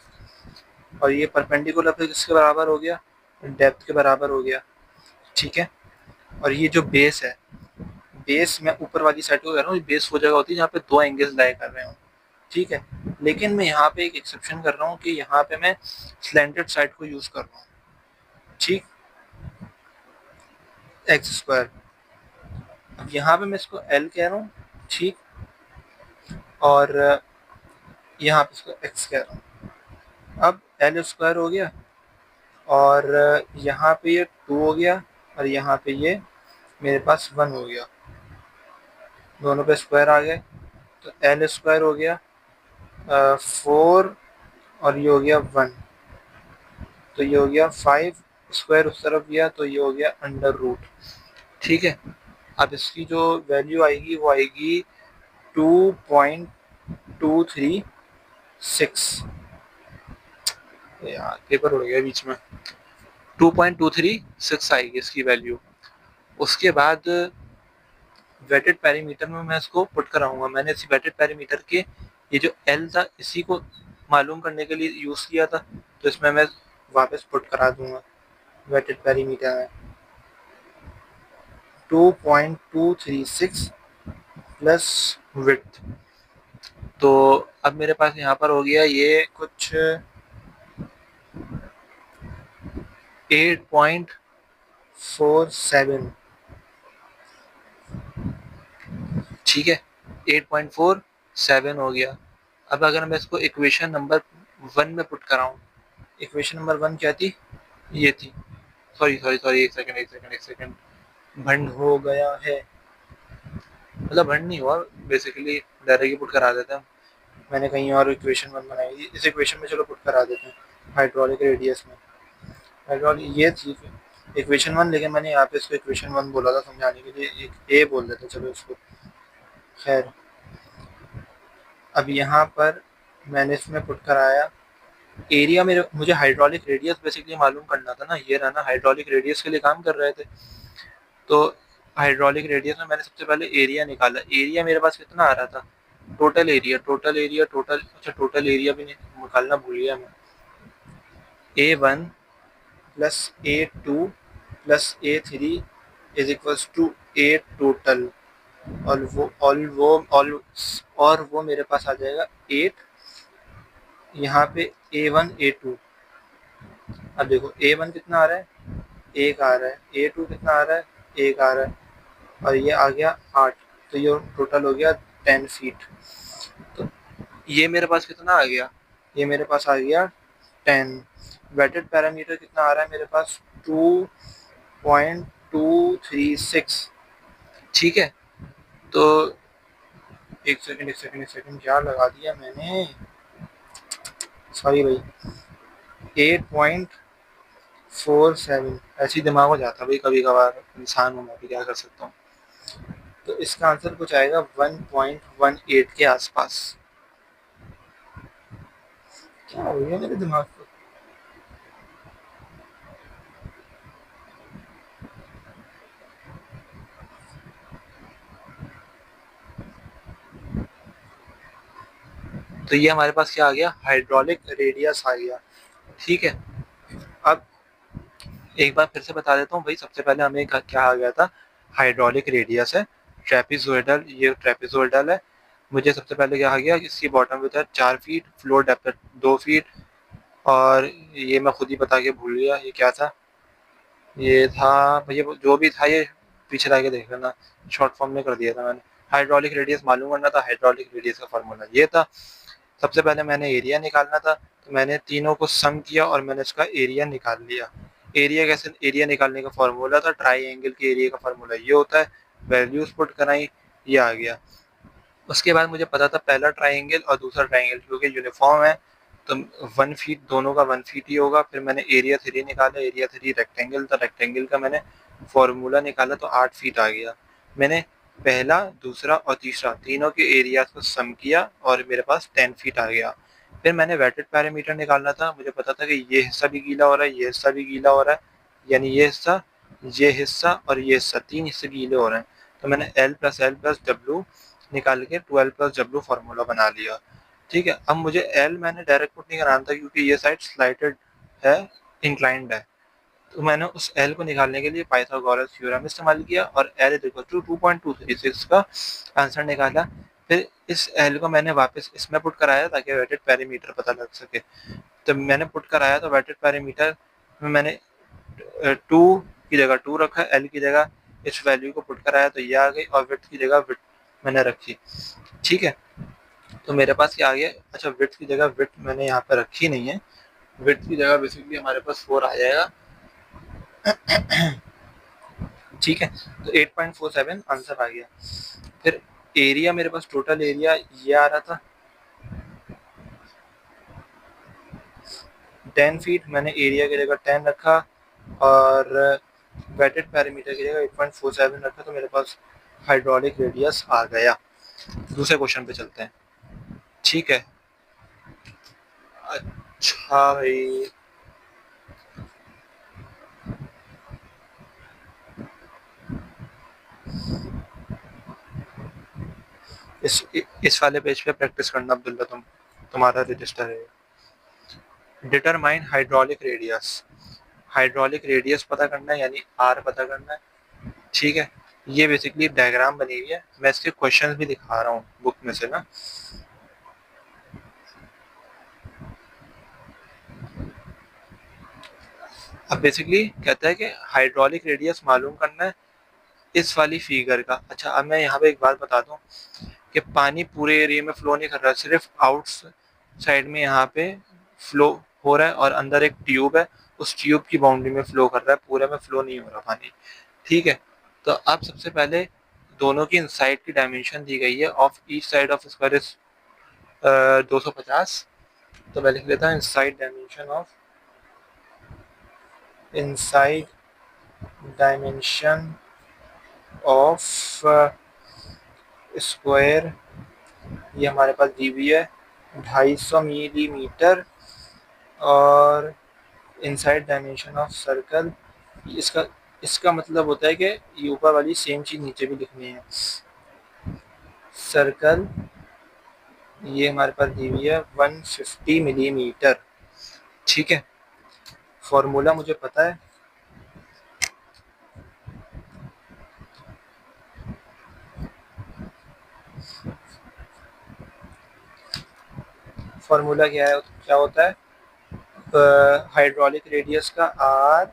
और ये परपेंडिकुलर फिर किसके बराबर हो गया, डेप्थ के बराबर हो गया, ठीक है। और ये जो बेस है, बेस मैं ऊपर वाली साइड को कह रहा हूँ, बेस वो जगह होती है जहाँ पे दो एंगल्स लाई कर रहे हो, ठीक है। लेकिन मैं यहाँ पे एक एक्सेप्शन कर रहा हूँ कि यहाँ पे मैं स्लैंटेड साइड को यूज कर रहा हूँ, ठीक, एक्स स्क्वायर। अब यहाँ पे मैं इसको एल कह रहा हूँ, ठीक, और यहाँ पे इसको एक्स कह रहा हूँ। अब एल स्क्वायर हो गया, और यहाँ पे ये 2 हो गया, और यहाँ पे ये मेरे पास 1 हो गया, दोनों पे स्क्वायर आ गए। तो एल स्क्वायर हो गया 4, और ये हो गया 1, तो ये हो गया 5 स्क्वायर उस तरफ गया, तो ये हो गया अंडर रूट, ठीक है। अब इसकी जो वैल्यू आएगी वो आएगी 2.236, यार पेपर उड़ गया बीच में, 2.236 आएगी इसकी वैल्यू। उसके बाद वेटेड पैरामीटर में मैं इसको पुट कराऊंगा। मैंने इसी वेटेड पैरामीटर के ये जो एल था इसी को मालूम करने के लिए यूज़ किया था, तो इसमें मैं वापस पुट करा दूंगा वेटेड पैरामीटर में 2.236 प्लस विड्थ। तो अब मेरे पास यहाँ पर हो गया ये कुछ 8.47, ठीक है, 8.47 हो गया। अब अगर मैं इसको इक्वेशन नंबर 1 में पुट कराऊं, इक्वेशन नंबर 1 क्या थी, ये थी, सॉरी सॉरी सॉरी एक सेकंड भंड हो गया है, मतलब भंड नहीं हुआ, बेसिकली डायरेक्ट ही पुट करा देते हैं। मैंने कहीं और इक्वेशन 1 बनाई, इस इक्वेशन में चलो पुट करा देते हैं हाइड्रोलिक रेडियस में। हाइड्रोलिक ये थी इक्वेशन 1, लेकिन मैंने यहाँ पे इसको इक्वेशन 1 बोला था समझाने के लिए, एक ए बोल देते चलो इसको। खैर, अब यहाँ पर मैंने इसमें पुट कराया एरिया। मेरे मुझे हाइड्रोलिक रेडियस बेसिकली मालूम करना था ना, ये रहा ना, हाइड्रोलिक रेडियस के लिए काम कर रहे थे। तो हाइड्रोलिक रेडियस में मैंने सबसे पहले एरिया निकाला। एरिया मेरे पास कितना आ रहा था, टोटल एरिया, अच्छा टोटल एरिया भी निकालना भूल गया मैं। A1 plus A2 plus A3 is equals to A total, और वो मेरे पास आ जाएगा 8। यहाँ पे A1 A2, अब देखो A1 कितना आ रहा है, 1 आ रहा है, A2 कितना आ रहा है, 1 आ रहा है, और ये आ गया 8। तो ये टोटल हो गया 10 फीट। तो ये मेरे पास कितना आ गया, ये मेरे पास आ गया 10। वेटेड पैरामीटर कितना आ रहा है मेरे पास, 2.236। ठीक है, तो एक सेकंड क्या लगा दिया मैंने, सॉरी भाई, 8.47। ऐसे ही दिमाग हो जाता भाई, कभी कभार इंसान हूँ मैं भी, क्या कर सकता हूँ। तो इसका आंसर कुछ आएगा 1.18 के आसपास। क्या हो गया मेरे दिमाग को। तो ये हमारे पास क्या आ गया, हाइड्रोलिक रेडियस आ गया। ठीक है, अब एक बार फिर से बता देता हूँ भाई, सबसे पहले हमें क्या आ गया था, हाइड्रोलिक रेडियस है, ट्रेपिजोइडल, ये ट्रेपिजोइडल है। मुझे सबसे पहले क्या आ गया, इसकी बॉटम विड्थ है 4 फीट, फ्लोर डेप्थ 2 फीट, और ये मैं खुद ही बता के भूल गया ये क्या था। ये था भैया, जो भी था ये पीछे लाके देख लेना, शॉर्ट फॉर्म में कर दिया था मैंने। हाइड्रोलिक रेडियस मालूम करना था, हाइड्रोलिक रेडियस का फार्मूला ये था। सबसे पहले मैंने एरिया निकालना था, तो मैंने तीनों को सम किया और मैंने इसका एरिया निकाल लिया। एरिया कैसे, एरिया निकालने का फार्मूला था, ट्राई एंगल के एरिया का फार्मूला ये होता है। वैल्यूज पुट कराई, ये आ गया। उसके बाद मुझे पता था पहला ट्राइंगल और दूसरा ट्राइंगल क्योंकि यूनिफॉर्म है, तो 1 फीट, दोनों का 1 फीट ही होगा। फिर मैंने एरिया 3 निकाला, एरिया 3 रेक्टेंगल था, रेक्टेंगल का मैंने फॉर्मूला निकाला तो 8 फीट आ गया। मैंने पहला, दूसरा और तीसरा तीनों के एरिया को सम किया और मेरे पास 10 फीट आ गया। फिर मैंने वेटेड पैरामीटर निकालना था, मुझे पता था कि ये हिस्सा भी गीला हो रहा है, ये हिस्सा भी गीला हो रहा है, यानी ये हिस्सा और ये हिस्सा, 3 हिस्से गीले हो रहे हैं। तो मैंने L+L+W निकाल के 12+W फार्मूला बना लिया। ठीक है, अब मुझे L मैंने डायरेक्ट पुट नहीं कराना था क्योंकि ये साइड स्लाइटेड है, इंक्लाइंड है। तो मैंने उस L को निकालने के लिए पाइथागोरस थ्योरम इस्तेमाल किया और L इज इक्वल टू 2.236 का आंसर निकाला। फिर इस L को मैंने वापस इसमें पुट कराया ताकि वेटेड पैरामीटर पता लग सके। तो मैंने पुट कराया तो वेटेड पैरामीटर में मैंने 2 की जगह 2 रखा, L की जगह इस वैल्यू को पुट कराया तो ये आ गई, और विड्थ की जगह विड्थ मैंने रखी। ठीक है, तो मेरे पास क्या आ गया, अच्छा विड्थ की जगह विड्थ मैंने यहाँ पे रखी नहीं है, विड्थ की जगह बेसिकली हमारे पास 4 आ जाएगा। ठीक है, तो 8.47 आंसर आ गया। फिर एरिया, मेरे पास टोटल एरिया ये आ रहा था 10 फीट, मैंने एरिया की जगह 10 रखा और वेटेड पैरामीटर की जगह 8.47 रखा, तो मेरे पास हाइड्रोलिक रेडियस आ गया। दूसरे क्वेश्चन पे चलते हैं। ठीक है, अच्छा भाई, इस वाले पेज पे प्रैक्टिस करना अब्दुल्ला, तुम्हारा रजिस्टर है। Determine hydraulic radius, hydraulic radius पता करना है यानी आर पता करना है। ठीक है, ये बेसिकली डायग्राम बनी हुई है, मैं इसके क्वेश्चंस भी दिखा रहा हूँ बुक में से ना। अब बेसिकली कहता है कि हाइड्रोलिक रेडियस मालूम करना है इस वाली फिगर का। अच्छा, अब मैं यहाँ पे एक बात बता दूँ कि पानी पूरे एरिया में फ्लो नहीं कर रहा, सिर्फ आउट साइड में यहाँ पे फ्लो हो रहा है और अंदर एक ट्यूब है, उस ट्यूब की बाउंड्री में फ्लो कर रहा है, पूरे में फ्लो नहीं हो रहा पानी। ठीक है, तो अब सबसे पहले दोनों की इनसाइड की डायमेंशन दी गई है, of each side of square is 250। तो मैं लिख लेता हूँ inside dimension of inside dimension of square, ये हमारे पास दी हुई है 250 मिलीमीटर, और इनसाइड डायमेंशन ऑफ सर्कल, इसका इसका मतलब होता है कि ये ऊपर वाली सेम चीज़ नीचे भी लिखनी है। सर्कल ये हमारे पास दी हुई है 150 मिलीमीटर, ठीक है। फॉर्मूला मुझे पता है, फॉर्मूला क्या होता है, हाइड्रोलिक रेडियस का R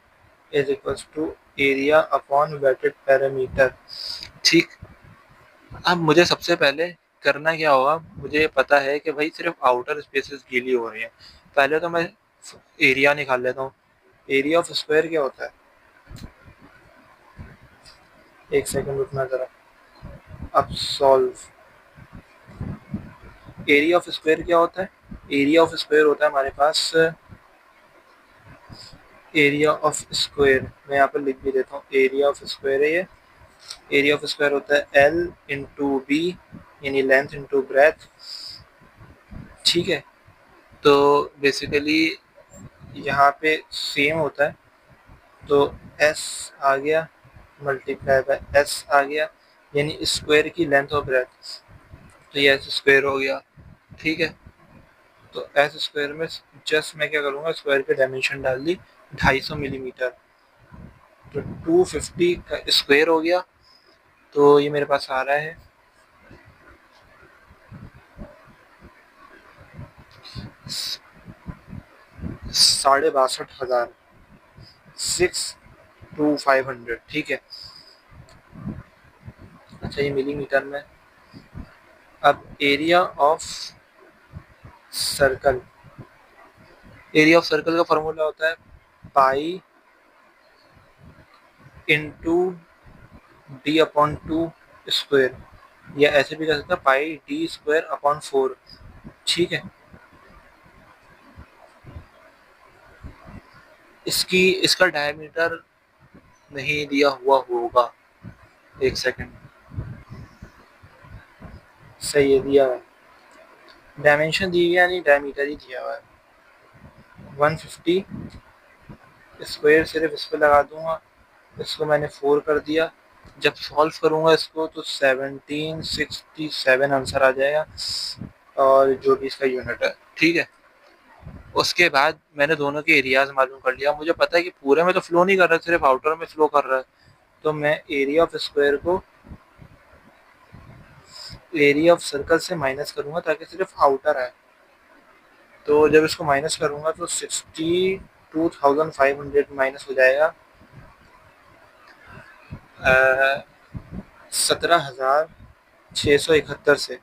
is equals to area upon wetted parameter, ठीक। अब मुझे सबसे पहले करना क्या होगा, मुझे पता है कि भाई सिर्फ आउटर स्पेसेस गीली हो रही हैं, पहले तो मैं एरिया निकाल लेता हूँ। एरिया ऑफ स्क्वायर क्या होता है, एक सेकंड रुकना जरा, अब सॉल्व। एरिया ऑफ स्क्वायर क्या होता है, एरिया ऑफ स्क्वायर होता है हमारे पास, एरिया ऑफ स्क्वायर मैं यहाँ पर लिख भी देता हूँ, एरिया ऑफ स्क्वायर है ये, एरिया ऑफ स्क्वायर होता है L इंटू बी, यानी लेंथ इंटू ब्रेथ, ठीक है। तो बेसिकली यहाँ पे सेम होता है, तो S आ गया मल्टीप्लाई बाय S आ गया, यानी स्क्वायर की लेंथ और ब्रेथ, तो ये S स्क्वायर हो गया, ठीक है। तो S स्क्वायर में जस्ट मैं क्या करूँगा, स्क्वायर के डायमेंशन डाल दी 250 मिलीमीटर, तो 250 का स्क्वायर हो गया, तो ये मेरे पास आ रहा है 62,500, 6,500, ठीक है। अच्छा ये मिलीमीटर में, अब area of circle, area of circle का फॉर्मूला होता है pi into D upon 2 square, या ऐसे भी कर सकते हैं पाई डी स्क्वायर अपॉन 4, ठीक है। इसका डायमीटर नहीं दिया हुआ होगा, एक सेकंड, सही है दिया है, डायमेंशन दी हुई है यानी डायमीटर ही दिया हुआ है, 150 स्क्वायर सिर्फ इस पर लगा दूंगा, इसको मैंने 4 कर दिया, जब सॉल्व करूंगा इसको तो 1767 आंसर आ जाएगा, और जो भी इसका यूनिट है, ठीक है। उसके बाद मैंने दोनों के एरियाज मालूम कर लिया, मुझे पता है कि पूरे में तो फ्लो नहीं कर रहा है, सिर्फ आउटर में फ्लो कर रहा है, तो मैं एरिया ऑफ स्क्वायर को एरिया ऑफ सर्कल से माइनस करूंगा ताकि सिर्फ आउटर आए, तो जब इसको माइनस करूंगा तो 62,500 माइनस हो जाएगा 17,671 से,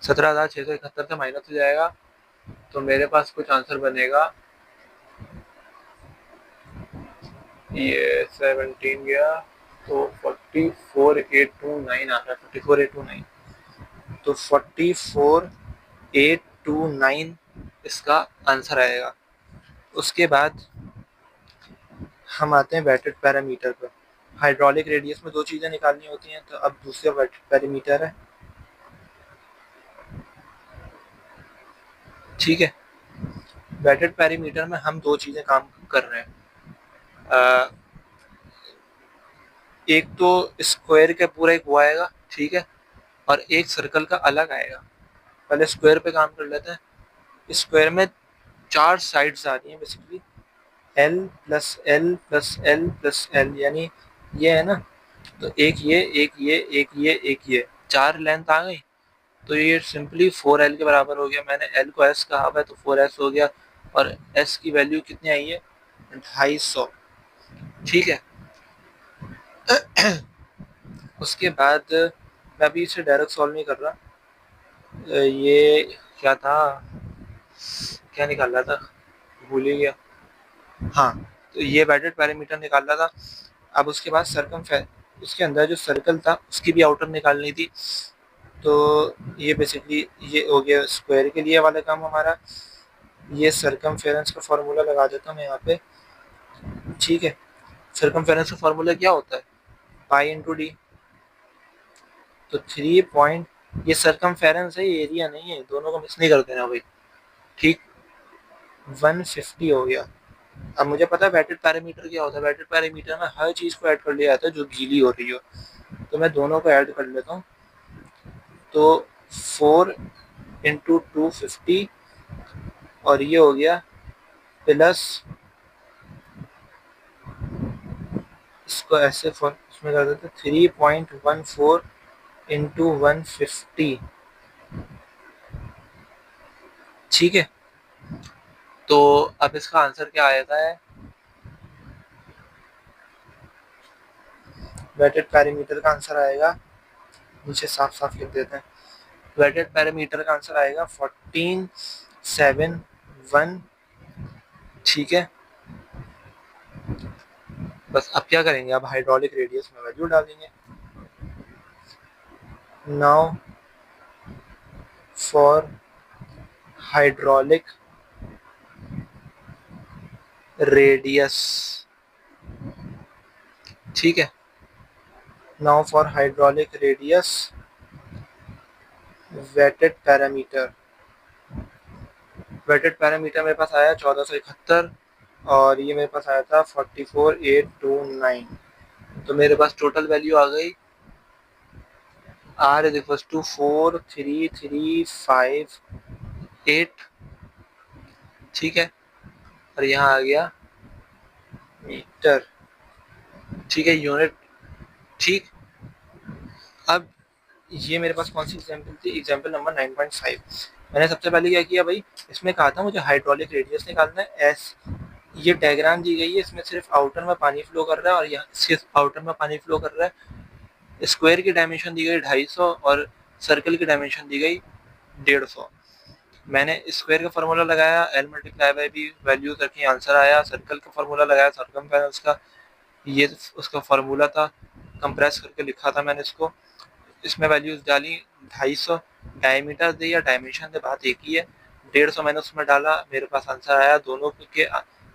17,671 से माइनस हो जाएगा, तो मेरे पास कुछ आंसर बनेगा, ये 17 गया तो 44,829 आ रहा है, 44,829, तो 44,829 इसका आंसर आएगा। उसके बाद हम आते हैं वेटेड पैरामीटर पर, हाइड्रोलिक रेडियस में दो चीज़ें निकालनी होती हैं, तो अब दूसरा वेटेड पैरामीटर है, ठीक है। वेटेड पैरामीटर में हम दो चीज़ें काम कर रहे हैं, एक तो स्क्वायर का पूरा एक वो आएगा, ठीक है, और एक सर्कल का अलग आएगा। पहले स्क्वायर पे काम कर लेते हैं, स्क्वायर में 4 साइड्स आ रही हैं basically, L plus L plus L plus L, यानी ये है ना, तो एक ये एक ये एक ये एक ये 4 लेंथ आ गई, तो ये सिंपली 4L के बराबर हो गया, मैंने L को S कहा है तो 4S हो गया, और S की वैल्यू कितनी आई है 250, ठीक है। उसके बाद मैं अभी इसे डायरेक्ट सॉल्व नहीं कर रहा, ये क्या था, क्या निकाल रहा था, भूल ही गया, हाँ, तो ये वेटेड पैरामीटर निकाल रहा था। अब उसके बाद उसके अंदर जो सर्कल था उसकी भी आउटर निकालनी थी, तो ये बेसिकली ये हो गया स्क्वायर के लिए वाला काम हमारा। ये सरकमफेरेंस का फॉर्मूला लगा देता हूँ मैं यहाँ पे, ठीक है, सर्कमफेरेंस का फॉर्मूला क्या होता है, पाई इंटू डी। तो 3 पॉइंट, ये सर्कमफेरेंस है, एरिया नहीं है, दोनों को मिस नहीं कर देना भाई। ठीक, 150 हो गया। अब मुझे पता है वेटेड पैरामीटर क्या होता है, वेटेड पैरामीटर में हर चीज़ को ऐड कर लिया जाता है जो गीली हो रही हो, तो मैं दोनों को ऐड कर लेता हूँ। तो 4 × 250, और ये हो गया प्लस, इसको ऐसे उसमें कर देते 3.14 × 150। ठीक है, तो अब इसका आंसर क्या आएगा है, वेटेड पैरामीटर का आंसर आएगा, नीचे साफ साफ लिख देते हैं, वेटेड पैरामीटर का आंसर आएगा 1471। ठीक है, बस अब क्या करेंगे, अब हाइड्रोलिक रेडियस में वैल्यू डालेंगे। नाउ फॉर हाइड्रोलिक रेडियस, ठीक है, now for hydraulic radius wetted parameter, wetted parameter मेरे पास आया 1471, और ये मेरे पास आया था 44829। तो मेरे पास टोटल वैल्यू आ गई R = 43358। ठीक है, और यहाँ आ गया मीटर। ठीक है, यूनिट। ठीक, अब ये मेरे पास कौन सी एग्जांपल थी, एग्जांपल नंबर 9.5। मैंने सबसे पहले क्या किया भाई, इसमें कहा था मुझे हाइड्रोलिक रेडियस निकालना है एस। ये डायग्राम दी गई है, इसमें सिर्फ आउटर में पानी फ्लो कर रहा है, और यहाँ सिर्फ आउटर में पानी फ्लो कर रहा है। स्क्वायर की डायमेंशन दी गई 250, और सर्कल की डायमेंशन दी गई 150। मैंने स्क्वायर का फार्मूला लगाया, L × B वैल्यू करके आंसर आया। सर्कल का फार्मूला लगाया सर्कमफेरेंस का, ये उसका फार्मूला था, कंप्रेस करके लिखा था मैंने इसको। इसमें वैल्यूज डाली 250, डायमीटर दे या डायमेंशन दे, बात एक ही है। 150 मैंने उसमें डाला, मेरे पास आंसर आया।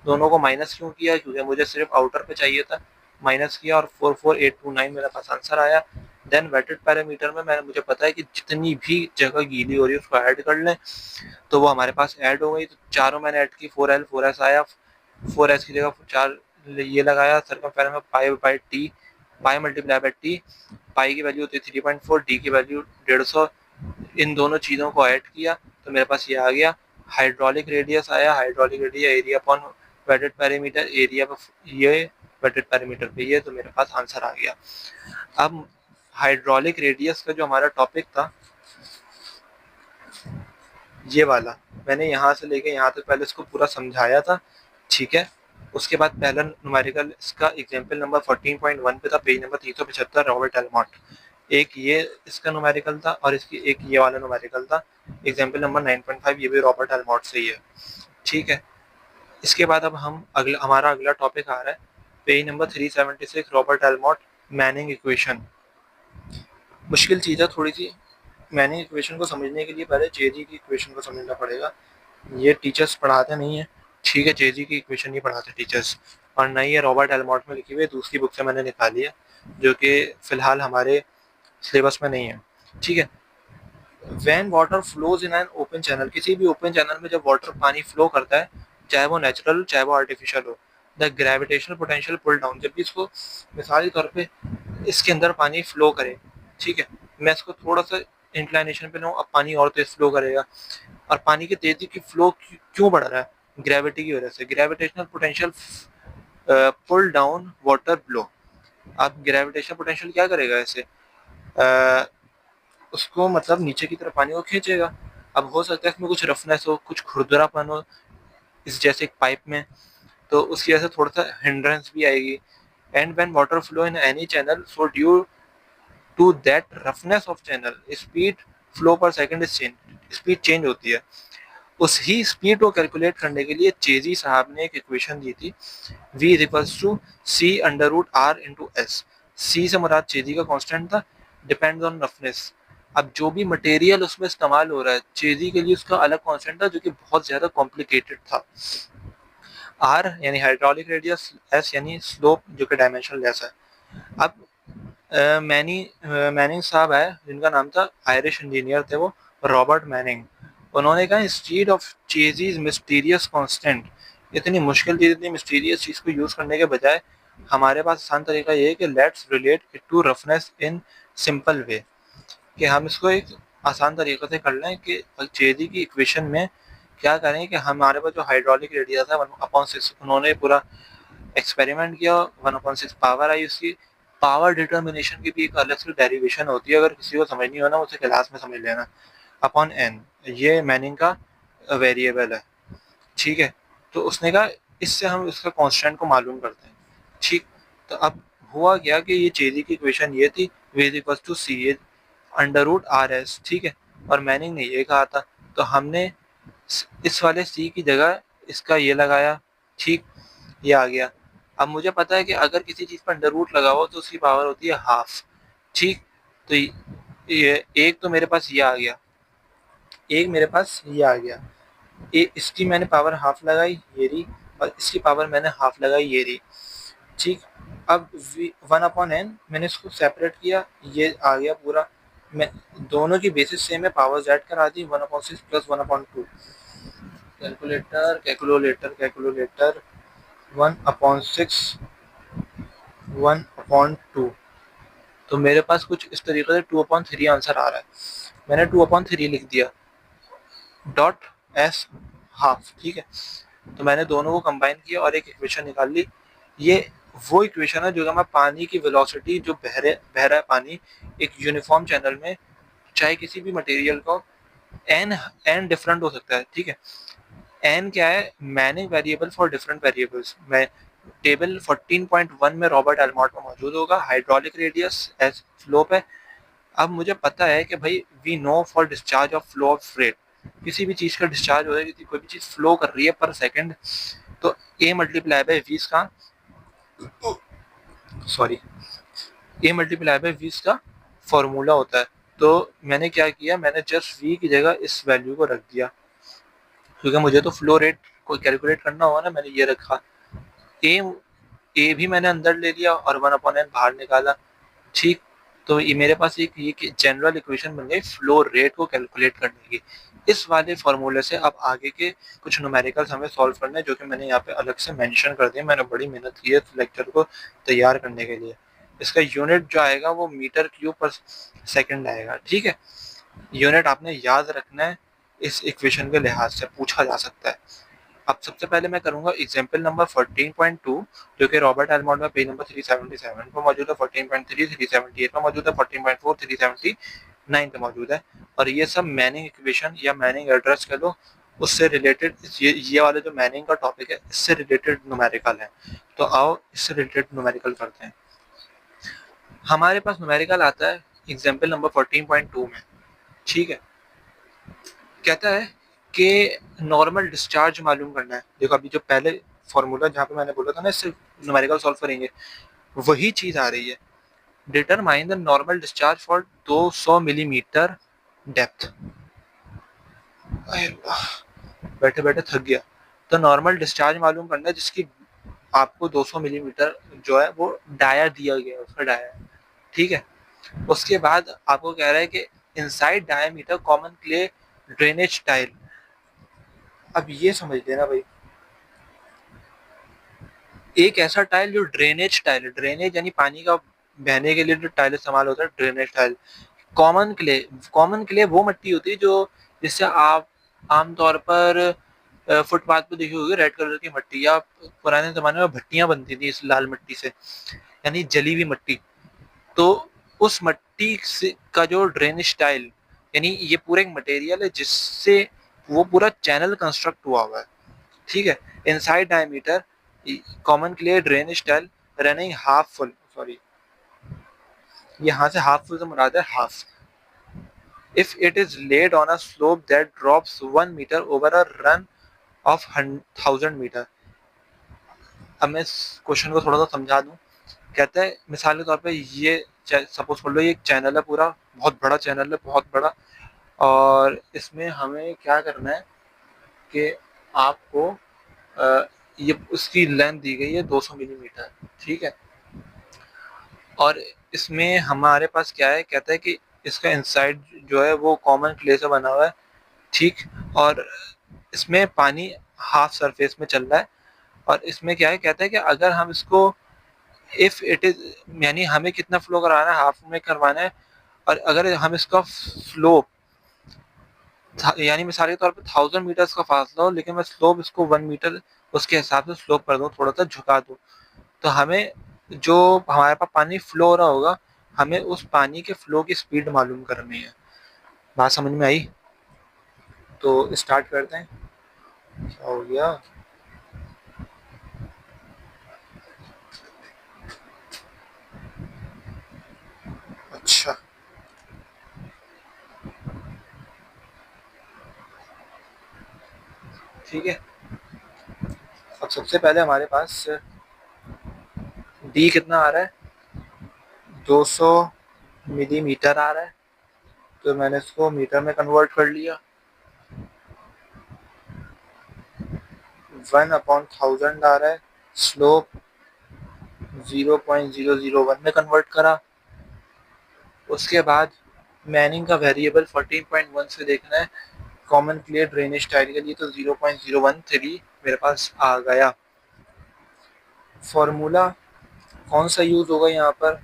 दोनों को माइनस क्यों किया, क्योंकि मुझे सिर्फ आउटर पे चाहिए था, माइनस किया, और 44829 मेरे पास आंसर आया। देन वेटेड पैरामीटर में मुझे पता है कि जितनी भी जगह गीली हो रही है उसको ऐड कर लें, तो वो हमारे पास ऐड हो गई। तो चारों मैंने ऐड की, 4L 4S आया, 4S की जगह 4 ये लगाया। सर्कमफेरेंस में पाई × टी, पाई की वैल्यू होती है 3.4, डी की वैल्यू 150। इन दोनों चीज़ों को ऐड किया तो मेरे पास ये आ गया, हाइड्रोलिक रेडियस आया। Hydraulic radius area upon wetted parameter, area पे ये, वेटेड पैरामीटर पे ये, तो मेरे पास आंसर आ गया। अब हाइड्रोलिक रेडियस का जो हमारा टॉपिक था ये वाला, मैंने यहाँ से लेके यहाँ तक पहले इसको पूरा समझाया था। ठीक है, उसके बाद पहला न्यूमेरिकल इसका एग्जाम्पल नंबर 14.1 पे था, पेज नंबर 375, रॉबर्ट एलमॉट। एक ये इसका न्यूमेरिकल था, और इसकी एक ये वाला न्यूमेरिकल था, एग्जाम्पल नंबर 9.5, ये भी रॉबर्ट एलमॉट से ही है। ठीक है, इसके बाद अब हमारा अगला टॉपिक आ रहा है, page number 376, Robert L Mott, Manning equation. मुश्किल चीज़ है थोड़ी सी, मैनिंग इक्वेशन को समझने के लिए पहले जेजी की इक्वेशन को समझना पड़ेगा। ये टीचर्स पढ़ाते नहीं है, ठीक है, जेजी की इक्वेशन नहीं पढ़ाते टीचर्स, और नहीं है रॉबर्ट एलमॉट में लिखी हुई, दूसरी बुक से मैंने निकाली है, जो कि फिलहाल हमारे सिलेबस में नहीं है। ठीक है, when water flows in an open channel, किसी भी ओपन चैनल में जब वाटर पानी फ्लो करता है, चाहे वो नेचुरल चाहे वो आर्टिफिशियल हो, the gravitational potential pull down, जब भी इसको मिसाल के तौर पे इसके अंदर पानी फ्लो करे, ठीक है, मैं इसको थोड़ा सा इंक्लाइनेशन पे लाऊं, अब पानी और तेज फ्लो करेगा, और पानी की तेजी की फ्लो क्यों बढ़ रहा है, ग्रेविटी की वजह से। Gravitational potential pull down water blow. अब ग्रेविटेशनल पोटेंशियल क्या करेगा ऐसे, उसको मतलब नीचे की तरफ पानी को खींचेगा। अब हो सकता है इसमें कुछ रफनेस हो, कुछ खुरदरापन हो, इस जैसे एक पाइप में, तो उसकी वजह से थोड़ा सा हिंड्रेंस भी आएगी। And when water flow in any channel, so due to that roughness of channel, speed flow per second speed change होती है। उस ही स्पीड को कैलकुलेट करने के लिए चेजी साहब ने एक इक्वेशन दी थी, v equals to c√r/s। c से मुराद चेजी का कांस्टेंट था, डिपेंड्स ऑन रफनेस। अब जो भी मटेरियल उसमें इस्तेमाल हो रहा है, चेजी के लिए उसका अलग कांस्टेंट था, जो कि बहुत ज़्यादा कॉम्प्लिकेटेड था। आर यानी हाइड्रोलिक रेडियस, एस यानी स्लोप जो कि डायमेंशनल लेस है। अब मैनिंग साहब है जिनका नाम था, आयरिश इंजीनियर थे वो, रॉबर्ट मैनिंग। उन्होंने कहा instead of chassis mysterious constant, इतनी मुश्किल चीज, इतनी मिस्टीरियस चीज को यूज करने के बजाय हमारे पास आसान तरीका ये है कि let's relate it to roughness in simple way, कि हम इसको एक आसान तरीके से कर लें कि चेजी की इक्वेशन में क्या करें कि हमारे पास जो हाइड्रोलिक रेडियस है 1/6, उन्होंने पूरा एक्सपेरिमेंट किया, 1/6 पावर आई उसकी। पावर डिटर्मिनेशन की भी एक अलग से डेरिवेशन होती है, अगर किसी को समझ नहीं हो ना उसे क्लास में समझ लेना। अपॉन एन, ये मैनिंग का वेरिएबल है, ठीक है। तो उसने कहा इससे हम इसका कांस्टेंट को मालूम करते हैं, ठीक। तो अब हुआ क्या कि ये चेजी की इक्वेशन ये थी, v is equal to C √RS, ठीक है। और मैनिंग ने ये कहा था, तो हमने इस वाले सी की जगह इसका ये लगाया, ठीक, ये आ गया। अब मुझे पता है कि अगर किसी चीज पर अंडर रूट लगा हो तो उसकी पावर होती है हाफ, ठीक। तो ये एक तो मेरे पास ये आ गया, एक मेरे पास ये आ गया, इसकी मैंने पावर हाफ लगाई ये रही, और इसकी पावर मैंने हाफ लगाई ये रही, ठीक। अब 1/n मैंने इसको सेपरेट किया, ये आ गया पूरा। मैं दोनों की बेसिस सेम है, पावर्स ऐड करा दी, 1/6 प्लस 1/2। कैलकुलेटर कैलकुलेटर कैलकुलेटर 1/6 1/2, तो मेरे पास कुछ इस तरीके से 2/3 आंसर आ रहा है। मैंने 2/3 लिख दिया, डॉट एस हाफ, ठीक है। तो मैंने दोनों को कंबाइन किया और एक इक्वेशन निकाल ली। ये वो इक्वेशन है जो मैं पानी की वेलोसिटी, जो बह रहा है पानी एक यूनिफॉर्म चैनल में, चाहे किसी भी मटेरियल को, एन डिफरेंट हो सकता है, ठीक है। एन क्या है, Manning variable for different variables. मैं टेबल 14.1 में रॉबर्ट एलमॉट में मौजूद होगा। हाइड्रोलिक रेडियस एज स्लोप है। अब मुझे पता है कि भाई we know for discharge of flow of rate, किसी भी चीज का डिस्चार्ज हो रहा है, कोई भी चीज फ्लो कर रही है पर सेकंड, तो ए मल्टीप्लाई बाय वी का, sorry, A multiply by V का फॉर्मूला होता है। तो मैंने क्या किया, मैंने जस्ट वी की जगह इस वैल्यू को रख दिया, क्योंकि मुझे तो फ्लो रेट को कैलकुलेट करना होगा ना, मैंने ये रखा। ए ए भी मैंने अंदर ले लिया और 1/n बाहर निकाला, ठीक। तो ये मेरे पास एक ये जनरल इक्वेशन बन गई फ्लो रेट को कैलकुलेट करने की। इस वाले फॉर्मूले से अब आगे के कुछ न्यूमेरिकल्स हमें सॉल्व करने हैं, जो कि मैंने यहाँ पे अलग से मेंशन कर दिया। मैंने बड़ी मेहनत की है इस लेक्चर को तैयार करने के लिए। इसका यूनिट जो आएगा वो मीटर क्यूब पर सेकंड आएगा, ठीक है। यूनिट आपने याद रखना है, इस इक्वेशन के लिहाज से पूछा जा सकता है। अब सबसे पहले मैं करूंगा एग्जाम्पल नंबर 14.2, जो कि रॉबर्ट एलमॉट में पेज नंबर 377 पर मौजूद है, 14.3 378 पर मौजूद है, 14.4 379 पे मौजूद है। और ये सब मैनिंग इक्वेशन या मैनिंग एड्रेस कह लो, उससे रिलेटेड ये वाले जो मैनिंग का टॉपिक है इससे रिलेटेड न्यूमेरिकल है। तो आओ इससे रिलेटेड न्यूमेरिकल करते हैं। हमारे पास न्यूमेरिकल आता है एग्जाम्पल नंबर 14.2 में, ठीक है। कहता है कि नॉर्मल डिस्चार्ज मालूम करना है। देखो अभी जो पहले फॉर्मूला जहाँ पे मैंने बोला था ना, इससे न्यूमेरिकल सॉल्व करेंगे, वही चीज आ रही है। Determine the normal discharge for 200 millimetre depth. बैठे बैठे थक गया। तो नॉर्मल डिस्चार्ज मालूम करना है जिसकी आपको 200 मिलीमीटर जो है वो डाया दिया गया है, उसका डाया, ठीक है। उसके बाद आपको कह रहा है कि inside diameter common clay drainage tile. अब ये समझ लेना भाई, एक ऐसा टाइल जो ड्रेनेज टाइल है, ड्रेनेज यानी पानी का बहने के लिए जो टाइल इस्तेमाल होता है, ड्रेनेज टाइल। कॉमन क्ले वो मिट्टी होती है जो, जिससे आप आमतौर पर फुटपाथ पे देखी होगी रेड कलर की मिट्टी, या पुराने जमाने में भट्टियां बनती थी इस लाल मिट्टी से, यानी जली हुई मिट्टी। तो उस मिट्टी से का जो ड्रेनेज टाइल, यानी ये पूरा एक मटेरियल है जिससे वो पूरा चैनल कंस्ट्रक्ट हुआ हुआ है, ठीक है। Inside diameter common clay drainage tile running half full, sorry, यहाँ से हाफ फुल से मुराद है half, if it is laid on a slope that drops 1 meter over a run of 1000 metre. अब मैं इस क्वेश्चन को थोड़ा सा समझा दूं। कहते हैं मिसाल के तौर पे ये सपोज कर लो ये एक चैनल है, पूरा बहुत बड़ा चैनल है, बहुत बड़ा। और इसमें हमें क्या करना है कि आपको ये उसकी लेंथ दी गई है 200 मिलीमीटर, ठीक है। और इसमें हमारे पास क्या है, कहता है कि इसका इनसाइड जो है वो कॉमन क्ले से बना हुआ है, ठीक। और इसमें पानी हाफ सरफेस में चल रहा है। और इसमें क्या है, कहता है कि अगर हम इसको इफ इट इज, यानी हमें कितना फ्लो करवाना है, हाफ में करवाना है। और अगर हम इसका स्लोप, यानी मिसाल के तौर पे 1000 मीटर्स का फासला हो, लेकिन मैं स्लोप इसको 1 मीटर उसके हिसाब से स्लोप कर दूं, थोड़ा सा झुका दूं, तो हमें जो हमारे पास पानी फ्लो हो रहा होगा, हमें उस पानी के फ्लो की स्पीड मालूम करनी है। बात समझ में आई? तो स्टार्ट करते हैं। क्या हो गया? अच्छा, ठीक है। अब सबसे पहले हमारे पास डी कितना आ रहा है, 200 मिलीमीटर आ रहा है। तो मैंने इसको मीटर में कन्वर्ट कर लिया। 1/1000 आ रहा है। स्लोप 0.001 में कन्वर्ट करा। उसके बाद मैनिंग का वेरिएबल 14.1 से देखना है कॉमन क्लियर ड्रेनेज स्टाइल के लिए, तो 0.013 मेरे पास आ गया। फॉर्मूला कौन सा यूज होगा यहाँ पर?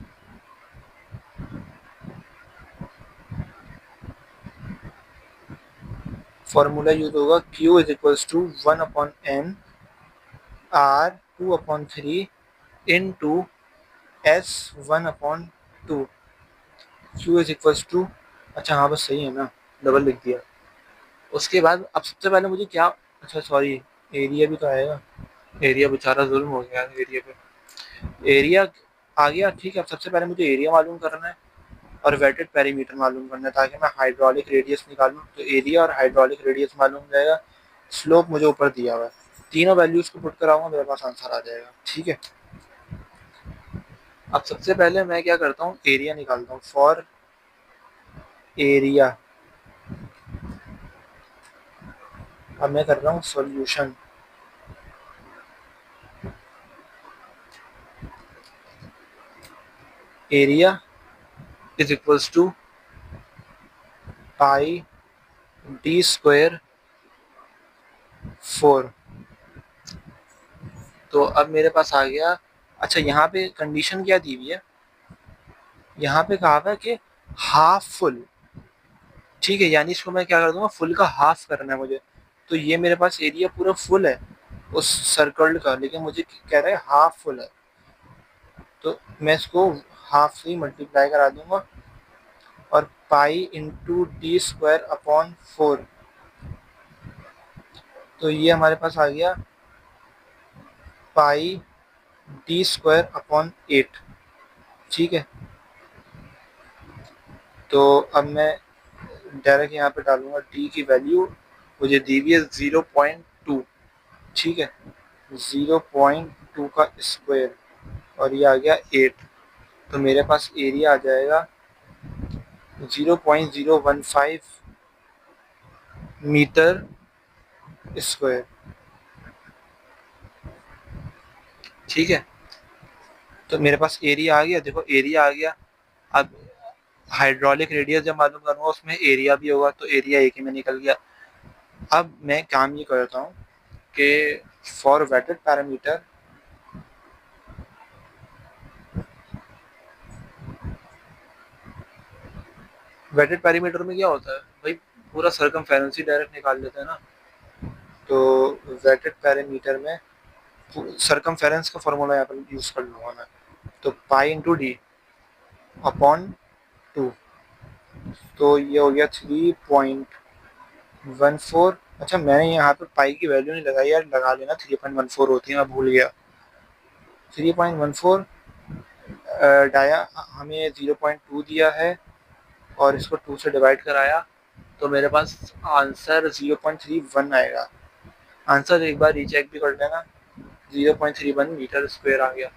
फॉर्मूला यूज होगा Q is equals to 1/n R 2/3 into S 1/2। Q is equals to, अच्छा हाँ बस सही है ना, डबल लिख दिया। उसके बाद अब सबसे पहले मुझे क्या, अच्छा सॉरी, एरिया भी तो आएगा। एरिया बेचारा जुल्म हो गया एरिया पे। एरिया आ गया, ठीक है। अब सबसे पहले मुझे एरिया मालूम करना है और वेटेड पेरीमीटर मालूम करना है, ताकि मैं हाइड्रोलिक रेडियस निकालूं। तो एरिया और हाइड्रोलिक रेडियस मालूम हो जाएगा। स्लोप मुझे ऊपर दिया हुआ है, तीनों वैल्यूज को पुट कराऊंगा, मेरे पास आंसर आ जाएगा, ठीक है। अब सबसे पहले मैं क्या करता हूँ, एरिया निकालता हूँ। फॉर एरिया, अब मैं कर रहा हूँ solution. Area is equals to pi D square 4। तो अब मेरे पास आ गया। अच्छा, यहाँ पे कंडीशन क्या दी हुई है, यहाँ पे कहा था कि हाफ फुल, ठीक है। यानी इसको मैं क्या कर दूंगा, फुल का हाफ करना है मुझे। तो ये मेरे पास एरिया पूरा फुल है उस सर्कल्ड का, लेकिन मुझे कह रहा है हाफ फुल है। तो मैं इसको हाफ से ही मल्टीप्लाई करा दूंगा, और pi into D square upon 4। तो ये हमारे पास आ गया पाई डी स्क्वायर अपॉन 8, ठीक है। तो अब मैं डायरेक्ट यहाँ पे डालूंगा डी की वैल्यू, मुझे दी हुई है 0.2, ठीक है। 0.2 का स्क्वायर, और ये आ गया 8। तो मेरे पास एरिया आ जाएगा 0.015 मीटर स्क्वायर, ठीक है। तो मेरे पास एरिया आ गया, देखो एरिया आ गया। अब हाइड्रोलिक रेडियस जब मालूम करूंगा, उसमें एरिया भी होगा, तो एरिया एक ही में निकल गया। अब मैं काम ये करता हूँ कि for wetted parameter, weighted parameter में क्या होता है भाई, पूरा सरकमफेरेंस ही डायरेक्ट निकाल लेते हैं ना। तो वेटेड पैरामीटर में सरकमफेरेंस का फॉर्मूला यहाँ पर यूज कर लूंगा मैं। तो पाई इंटू डी अपॉन 2। तो ये हो गया 3.14। अच्छा, मैंने यहाँ पे पाई की वैल्यू नहीं लगाई यार, लगा लेना, 3.14 होती है, मैं भूल गया। 3.14 डाया हमें 0.2 दिया है, और इसको 2 से डिवाइड कराया, तो मेरे पास आंसर 0.31 आएगा। आंसर एक बार रीचेक भी कर लेना, 0.31 मीटर स्क्वायर आ गया।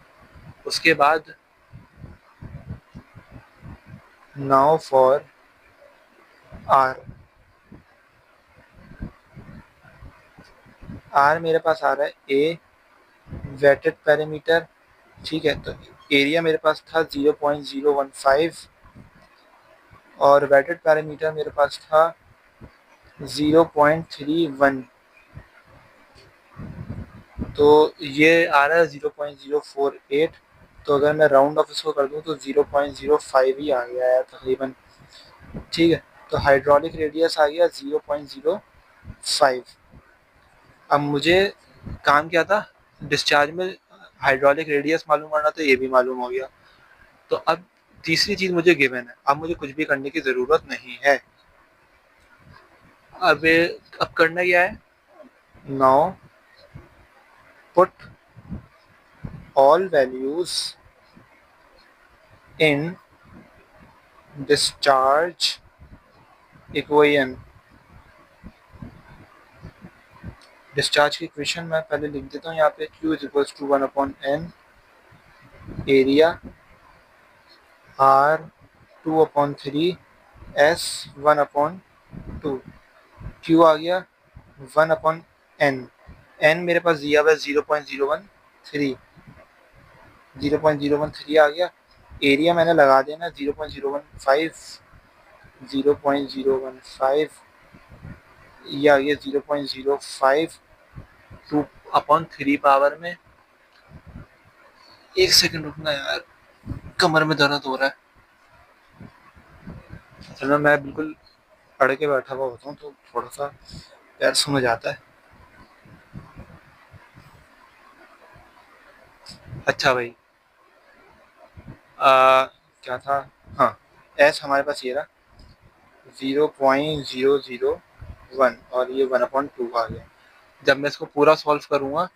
उसके बाद नाउ फॉर आर। आर मेरे पास आ रहा है ए वेटेड पैरामीटर, ठीक है, तो एरिया मेरे पास था 0.015 और वेटेड पैरामीटर मेरे पास था 0.31, तो ये आ रहा है 0.048। तो अगर मैं राउंड ऑफ इसको कर दूं तो 0.05 ही आ गया है तकरीबन, ठीक है। तो हाइड्रोलिक रेडियस आ गया 0.05। अब मुझे काम क्या था, डिस्चार्ज में हाइड्रोलिक रेडियस मालूम करना, तो ये भी मालूम हो गया। तो अब तीसरी चीज मुझे गिवन है, अब मुझे कुछ भी करने की जरूरत नहीं है। अब करना क्या है, now put all values in discharge equation. Discharge की इक्वेशन मैं पहले लिख देता हूँ यहाँ पे, Q is equals to 1/n area R 2/3 S 1/2। Q आ गया 1/n, n मेरे पास दिया हुआ है 0.013, 0.013 आ गया। एरिया मैंने लगा देना 0.015, 0.015 ये आ गया 0.05 2/3 पावर में। एक सेकंड रुकना यार, कमर में दर्द हो रहा है। चलो मैं बिल्कुल अड़ के बैठा हुआ होता हूँ तो थोड़ा सा पैर समझ आता है। अच्छा भाई, क्या था, हाँ, एस हमारे पास ये रहा 0.001 और ये 1/2 आ गया। जब मैं इसको पूरा सॉल्व करूँगा,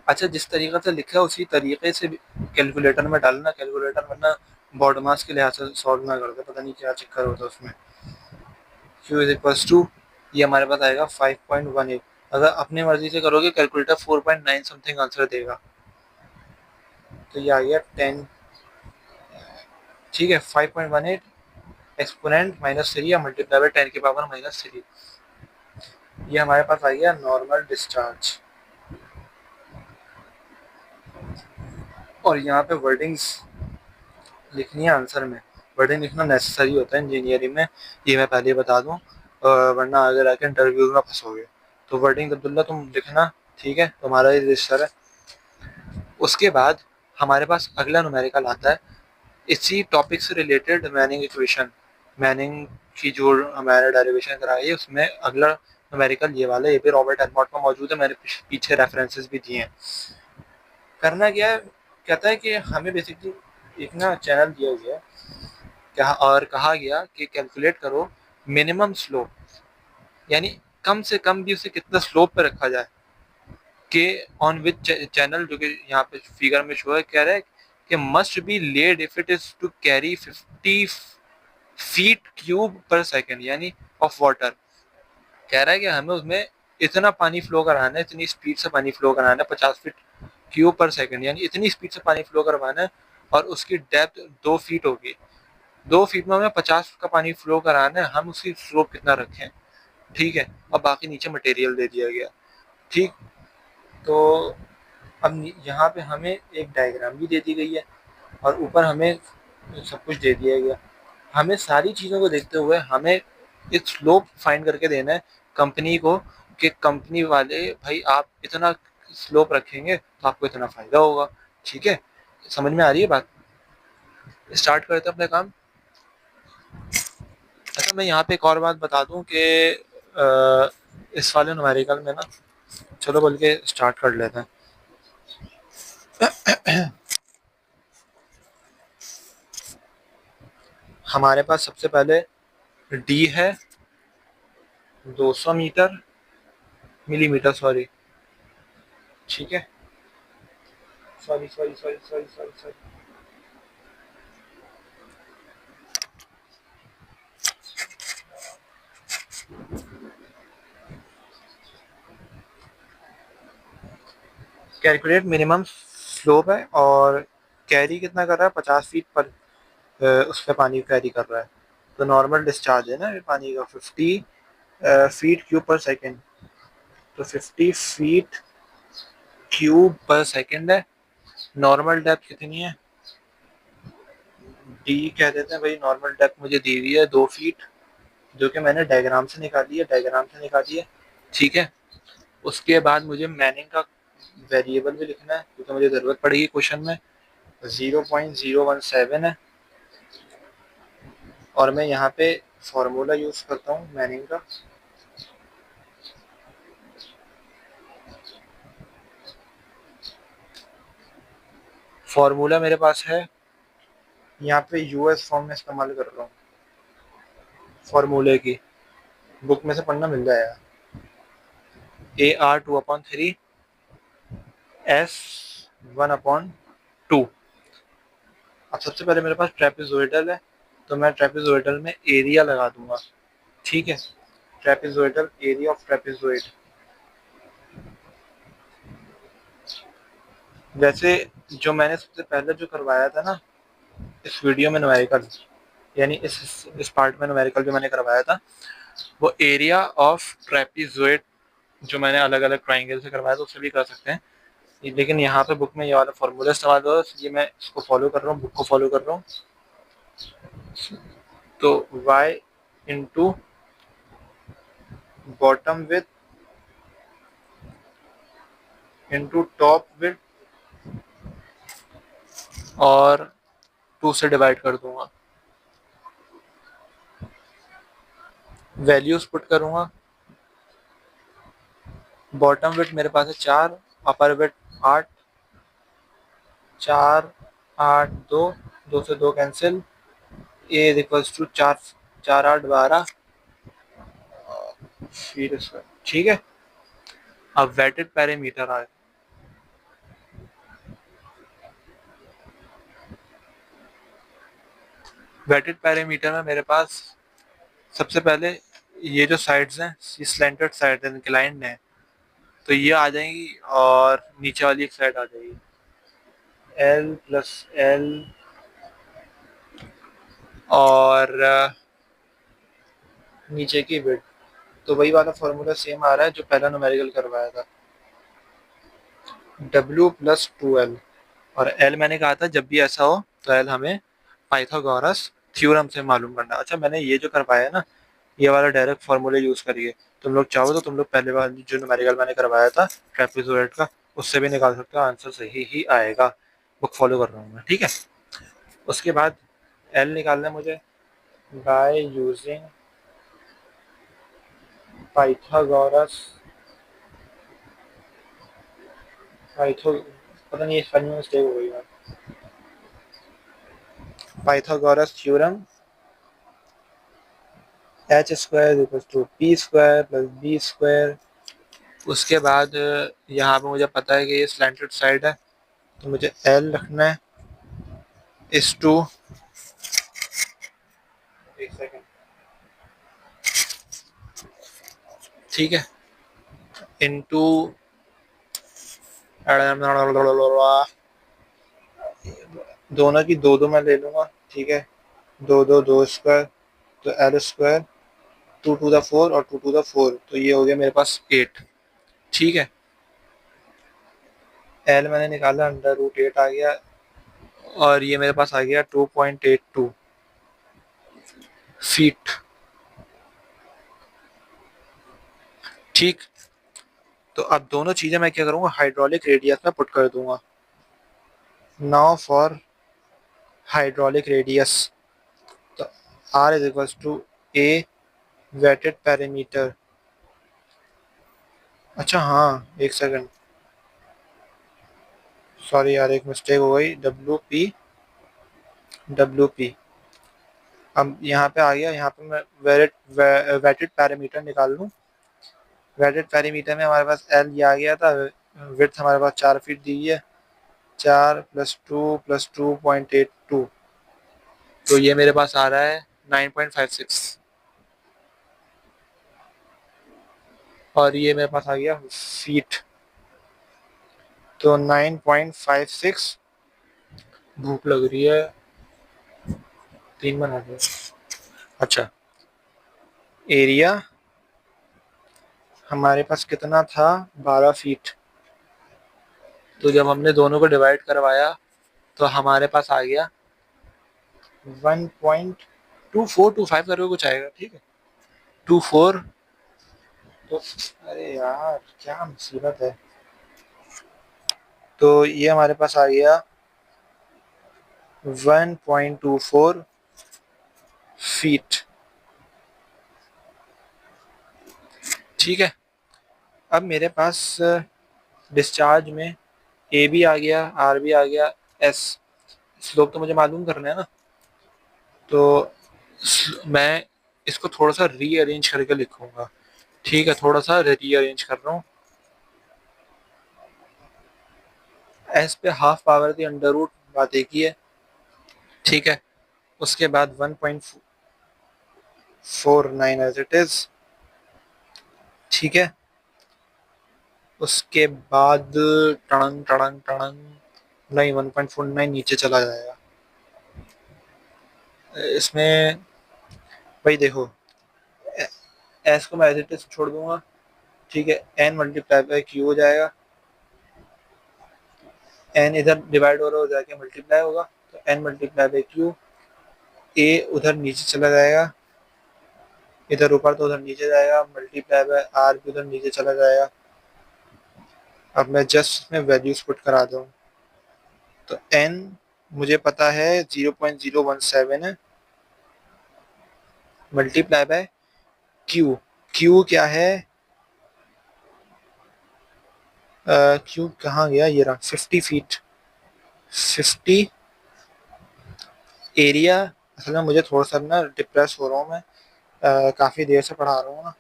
अच्छा जिस तरीके से लिखा है उसी तरीके से कैलकुलेटर में डालना, कैलकुलेटर वरना बॉड मास के लिहाज से सॉल्व ना करते, पता नहीं क्या चक्कर होता है उसमें। Q इज इक्वल्स टू, ये हमारे पास आएगा 5.18। अगर अपनी मर्जी से करोगे कैलकुलेटर 4.9 समथिंग आंसर देगा, तो ये आ गया 10, ठीक है, 5.18 एक्सपोनेंट -3 या मल्टीप्लाई बाय 10 की पावर -3। ये हमारे पास आ गया नॉर्मल डिस्चार्ज। और यहाँ पे वर्डिंग्स लिखनी है आंसर में, वर्डिंग लिखना नेसेसरी होता है इंजीनियरिंग में, ये मैं पहले बता दूं, वरना अगर आके इंटरव्यू में फंसोगे। तो वर्डिंग अब्दुल्ला तुम लिखना, ठीक है, तुम्हारा ये रजिस्टर है। उसके बाद हमारे पास अगला न्यूमेरिकल आता है इसी टॉपिक से रिलेटेड, मैनिंग इक्वेशन। मैनिंग की जो हमारे डेरिवेशन कराई है उसमें अगला न्यूमेरिकल ये वाला, ये भी रॉबर्ट एलमॉट में मौजूद है, मैंने पीछे रेफरेंसेस भी दिए हैं। करना क्या है, कहता है कि हमें बेसिकली एक ना चैनल दिया गया है क्या, और कहा गया कि कैलकुलेट करो मिनिमम स्लोप, यानी कम से कम भी उसे कितना स्लोप पे रखा जाए, के ऑन विच चैनल, जो कि यहाँ पे फिगर में शो है, कह रहा है कि must be laid if it is to carry 50 feet cube per second यानी ऑफ वाटर। कह रहा है कि हमें उसमें इतना पानी फ्लो कराना है, इतनी स्पीड से पानी फ्लो कराना है, 50 फीट क्यूब पर सेकेंड, यानी इतनी स्पीड से पानी फ्लो करवाना है, और उसकी डेप्थ 2 फीट होगी। 2 फीट में हमें 50 का पानी फ्लो कराना है, हम उसकी स्लोप कितना रखें, ठीक है, और बाकी नीचे मटेरियल दे दिया गया, ठीक। तो अब यहाँ पे हमें एक डायग्राम भी दे दी गई है और ऊपर हमें सब कुछ दे दिया गया। हमें सारी चीज़ों को देखते हुए हमें एक स्लोप फाइंड करके देना है कंपनी को, कि कंपनी वाले भाई आप इतना स्लोप रखेंगे तो आपको इतना फ़ायदा होगा, ठीक है। समझ में आ रही है बात, स्टार्ट करते हैं अपने काम। अच्छा मैं यहाँ पे एक और बात बता दूँ कि इस वाले न्यूमेरिकल में ना, चलो बोल के स्टार्ट कर लेते हैं। हमारे पास सबसे पहले डी है 200 मिलीमीटर, सॉरी, ठीक है, sorry sorry sorry sorry sorry sorry, calculate minimum slope है और कैरी कितना कर रहा है, 50 फीट पर उस पर पानी कैरी कर रहा है। तो नॉर्मल डिस्चार्ज है ना ये पानी का 50 फीट क्यूब पर सेकेंड, तो 50 फीट क्यूब पर सेकंड है। नॉर्मल डेप्थ कितनी है, डी कह देते हैं भाई। नॉर्मल डेप्थ मुझे दी हुई है 2 फीट, जो कि मैंने डायग्राम से निकाली है, ठीक है। उसके बाद मुझे मैनिंग का वेरिएबल भी लिखना है क्योंकि मुझे ज़रूरत पड़ेगी क्वेश्चन में। 0.017 है और मैं यहाँ पे फॉर्मूला यूज़ करता हूँ मैनिंग का। फॉर्मूला मेरे पास है यहाँ पे, यूएस फॉर्म में इस्तेमाल कर रहा हूँ फॉर्मूले की, बुक में से पढ़ना मिल जाएगा। AR 2/3 S 1/2। अब सबसे पहले मेरे पास ट्रेपेजोइडल है, तो मैं ट्रेपेजोइडल में एरिया लगा दूंगा, ठीक है। ट्रेपेजोइडल एरिया ऑफ ट्रेपेजोइड, वैसे जो मैंने सबसे पहले जो करवाया था ना इस वीडियो में न्यूमेरिकल, यानी इस पार्ट में न्यूमेरिकल जो मैंने करवाया था, वो एरिया ऑफ ट्रेपेजोइड जो मैंने अलग अलग ट्राइंगल से करवाया था उससे भी कर सकते हैं, लेकिन यहाँ पे बुक में ये वाला फॉर्मूला इस्तेमाल हो रहा है, इसलिए मैं इसको फॉलो कर रहा हूँ, बुक को फॉलो कर रहा हूँ। तो y into bottom with into top width और 2 से डिवाइड कर दूंगा। वैल्यूज पुट करूंगा। बॉटम विथ मेरे पास है 4, अपर विथ 8, 4 8 2, 2 से 2 cancel, A is equals to 4 4 8 12 feet square, ठीक है। अब वेटेड पैरामीटर आए, वेटेड पैरामीटर में मेरे पास सबसे पहले ये जो साइड्स हैं ये स्लैंटेड साइड है, इंक्लाइंड है, तो ये आ जाएंगी और नीचे वाली एक साइड आ जाएगी L प्लस L और नीचे की विड्थ। तो वही वाला फॉर्मूला सेम आ रहा है जो पहला न्यूमेरिकल करवाया था, W प्लस 2L। और L मैंने कहा था जब भी ऐसा हो तो L हमें पाइथागोरस थ्योरम से मालूम करना। अच्छा मैंने ये जो करवाया है ना ये वाला डायरेक्ट फॉर्मूले यूज करिए, तुम लोग चाहो तो तुम लोग पहले वाली जो न्यूमेरिकल मैंने करवाया था ट्रेपेजोइड का उससे भी निकाल सकते हो, आंसर सही ही आएगा। बुक फॉलो कर रहा हूँ मैं, ठीक है। उसके बाद L निकालना है मुझे बाय यूजिंग पाइथागोरस पाइथो पता नहीं स्पेलिंग में मिस्टेक हो गई है, Pythagoras theorem H square equal to P square plus B square. उसके बाद यहाँ पे मुझे पता है कि ये स्लैंटेड साइड है तो मुझे एल रखना है इस टू, एक सेकेंड, ठीक है, इनटू दोनों की दो दो मैं ले लूँगा, ठीक है। 2 2 2 स्क्वायर तो एल स्क्वायर 2 टू द 4 और 2 टू द 4, तो ये हो गया मेरे पास 8, ठीक है। एल मैंने निकाला √8 आ गया और ये मेरे पास आ गया 2.82 फीट, ठीक। तो अब दोनों चीज़ें मैं क्या करूँगा हाइड्रोलिक रेडियस में पुट कर दूंगा। नाउ फॉर हाइड्रोलिक रेडियस, तो R is equal to A wetted parameter. अच्छा हाँ एक सेकंड, सॉरी यार एक मिस्टेक हो गई, डब्ल्यू पी। अब यहाँ पे आ गया, यहाँ पे मैं वेटेड पैरामीटर निकाल लूँ। वेटेड पैरामीटर में हमारे पास एल ये आ गया था, विड्थ हमारे पास 4 फीट दी है, 4 प्लस 2 प्लस 2.82, तो ये मेरे पास आ रहा है 9.56 और ये मेरे पास आ गया फीट, तो 9.56। भूख लग रही है, 3 बना दो। अच्छा एरिया हमारे पास कितना था 12 फीट, तो जब हमने दोनों को डिवाइड करवाया तो हमारे पास आ गया 1.2425 करके कुछ आएगा, ठीक है 24। तो अरे यार क्या मुसीबत है। तो ये हमारे पास आ गया 1.24 फीट, ठीक है। अब मेरे पास डिस्चार्ज में ए भी आ गया, आर भी आ गया, एस स्लोप तो मुझे मालूम करना है ना। तो मैं इसको थोड़ा सा रीअरेंज करके लिखूंगा, ठीक है थोड़ा सा रीअरेंज कर रहा हूँ। एस पे हाफ पावर थी अंडर रूट, बात एक ही है, ठीक है। उसके बाद 1.49 एज इट इज, ठीक है। उसके बाद टड़ंग टड़ंग टड़ंग नहीं 1.49 नीचे चला जाएगा इसमें। भाई देखो एस को मैं एज इट इज छोड़ दूंगा, ठीक है। एन मल्टीप्लाई बाय क्यू हो जाएगा, एन इधर डिवाइड हो रहा हो जाके मल्टीप्लाई होगा, तो एन मल्टीप्लाई बाय क्यू। ए उधर नीचे चला जाएगा, इधर ऊपर तो उधर नीचे जाएगा, मल्टीप्लाई बाय आर भी उधर नीचे चला जाएगा। अब मैं जस्ट इसमें वैल्यूज पुट करा दूँ, तो एन मुझे पता है 0.017 है, मल्टीप्लाई बाय क्यू। क्यू क्या है, क्यू कहाँ गया, ये रहा 50 फीट। 50 एरिया। असल में मुझे थोड़ा सा ना डिप्रेस हो रहा हूँ मैं, काफ़ी देर से पढ़ा रहा हूँ ना,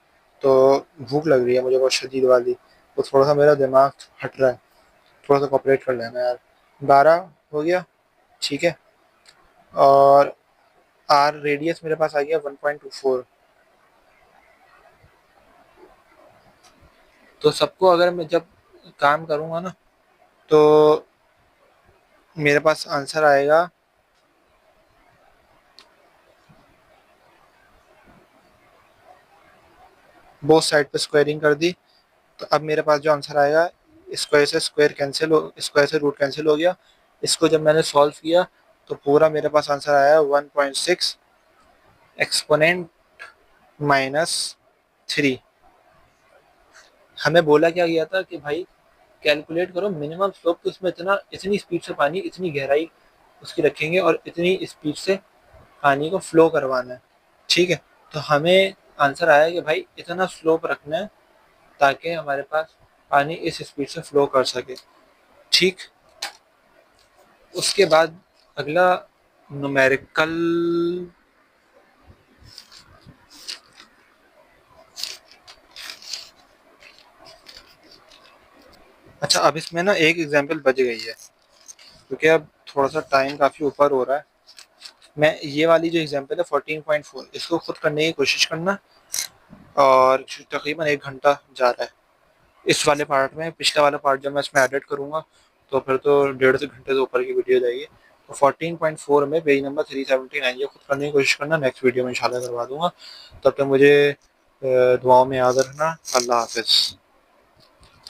तो भूख लग रही है मुझे बहुत शदीद वाली, तो थोड़ा सा मेरा दिमाग हट रहा है, थोड़ा सा कॉपरेट कर लेना यार। 12 हो गया, ठीक है। और आर रेडियस मेरे पास आ गया 1.24। तो सबको अगर मैं जब काम करूँगा ना तो मेरे पास आंसर आएगा बोथ साइड पे स्क्वायरिंग कर दी, तो अब मेरे पास जो आंसर आएगा, स्क्वायर से स्क्वायर कैंसिल हो, स्क्वायर से रूट कैंसिल हो गया। इसको जब मैंने सॉल्व किया तो पूरा मेरे पास आंसर आया 1.6 एक्सपोनेंट -3। हमें बोला क्या गया था कि भाई कैलकुलेट करो मिनिमम स्लोप, तो इसमें इतना इतनी स्पीड से पानी, इतनी गहराई उसकी रखेंगे और इतनी स्पीड से पानी को फ्लो करवाना है, ठीक है। तो हमें आंसर आया कि भाई इतना स्लोप रखना है ताकि हमारे पास पानी इस स्पीड से फ्लो कर सके, ठीक। उसके बाद अगला न्यूमेरिकल, अच्छा अब इसमें ना एक एग्जांपल बच गई है क्योंकि अब थोड़ा सा टाइम काफ़ी ऊपर हो रहा है। मैं ये वाली जो एग्जांपल है 14.4 इसको खुद करने की कोशिश करना, और तकरीबन 1 घंटा जा रहा है इस वाले पार्ट में। पिछला वाला पार्ट जब मैं इसमें एडिट करूँगा तो फिर तो 1.5 से घंटे से ऊपर की वीडियो जाएगी। तो 14.4 में पेज नंबर 379 ये खुद करने की कोशिश करना, नेक्स्ट वीडियो में इंशाल्लाह करवा दूंगा। तब तक मुझे दुआओं में याद रखना। अल्लाह हाफिज़।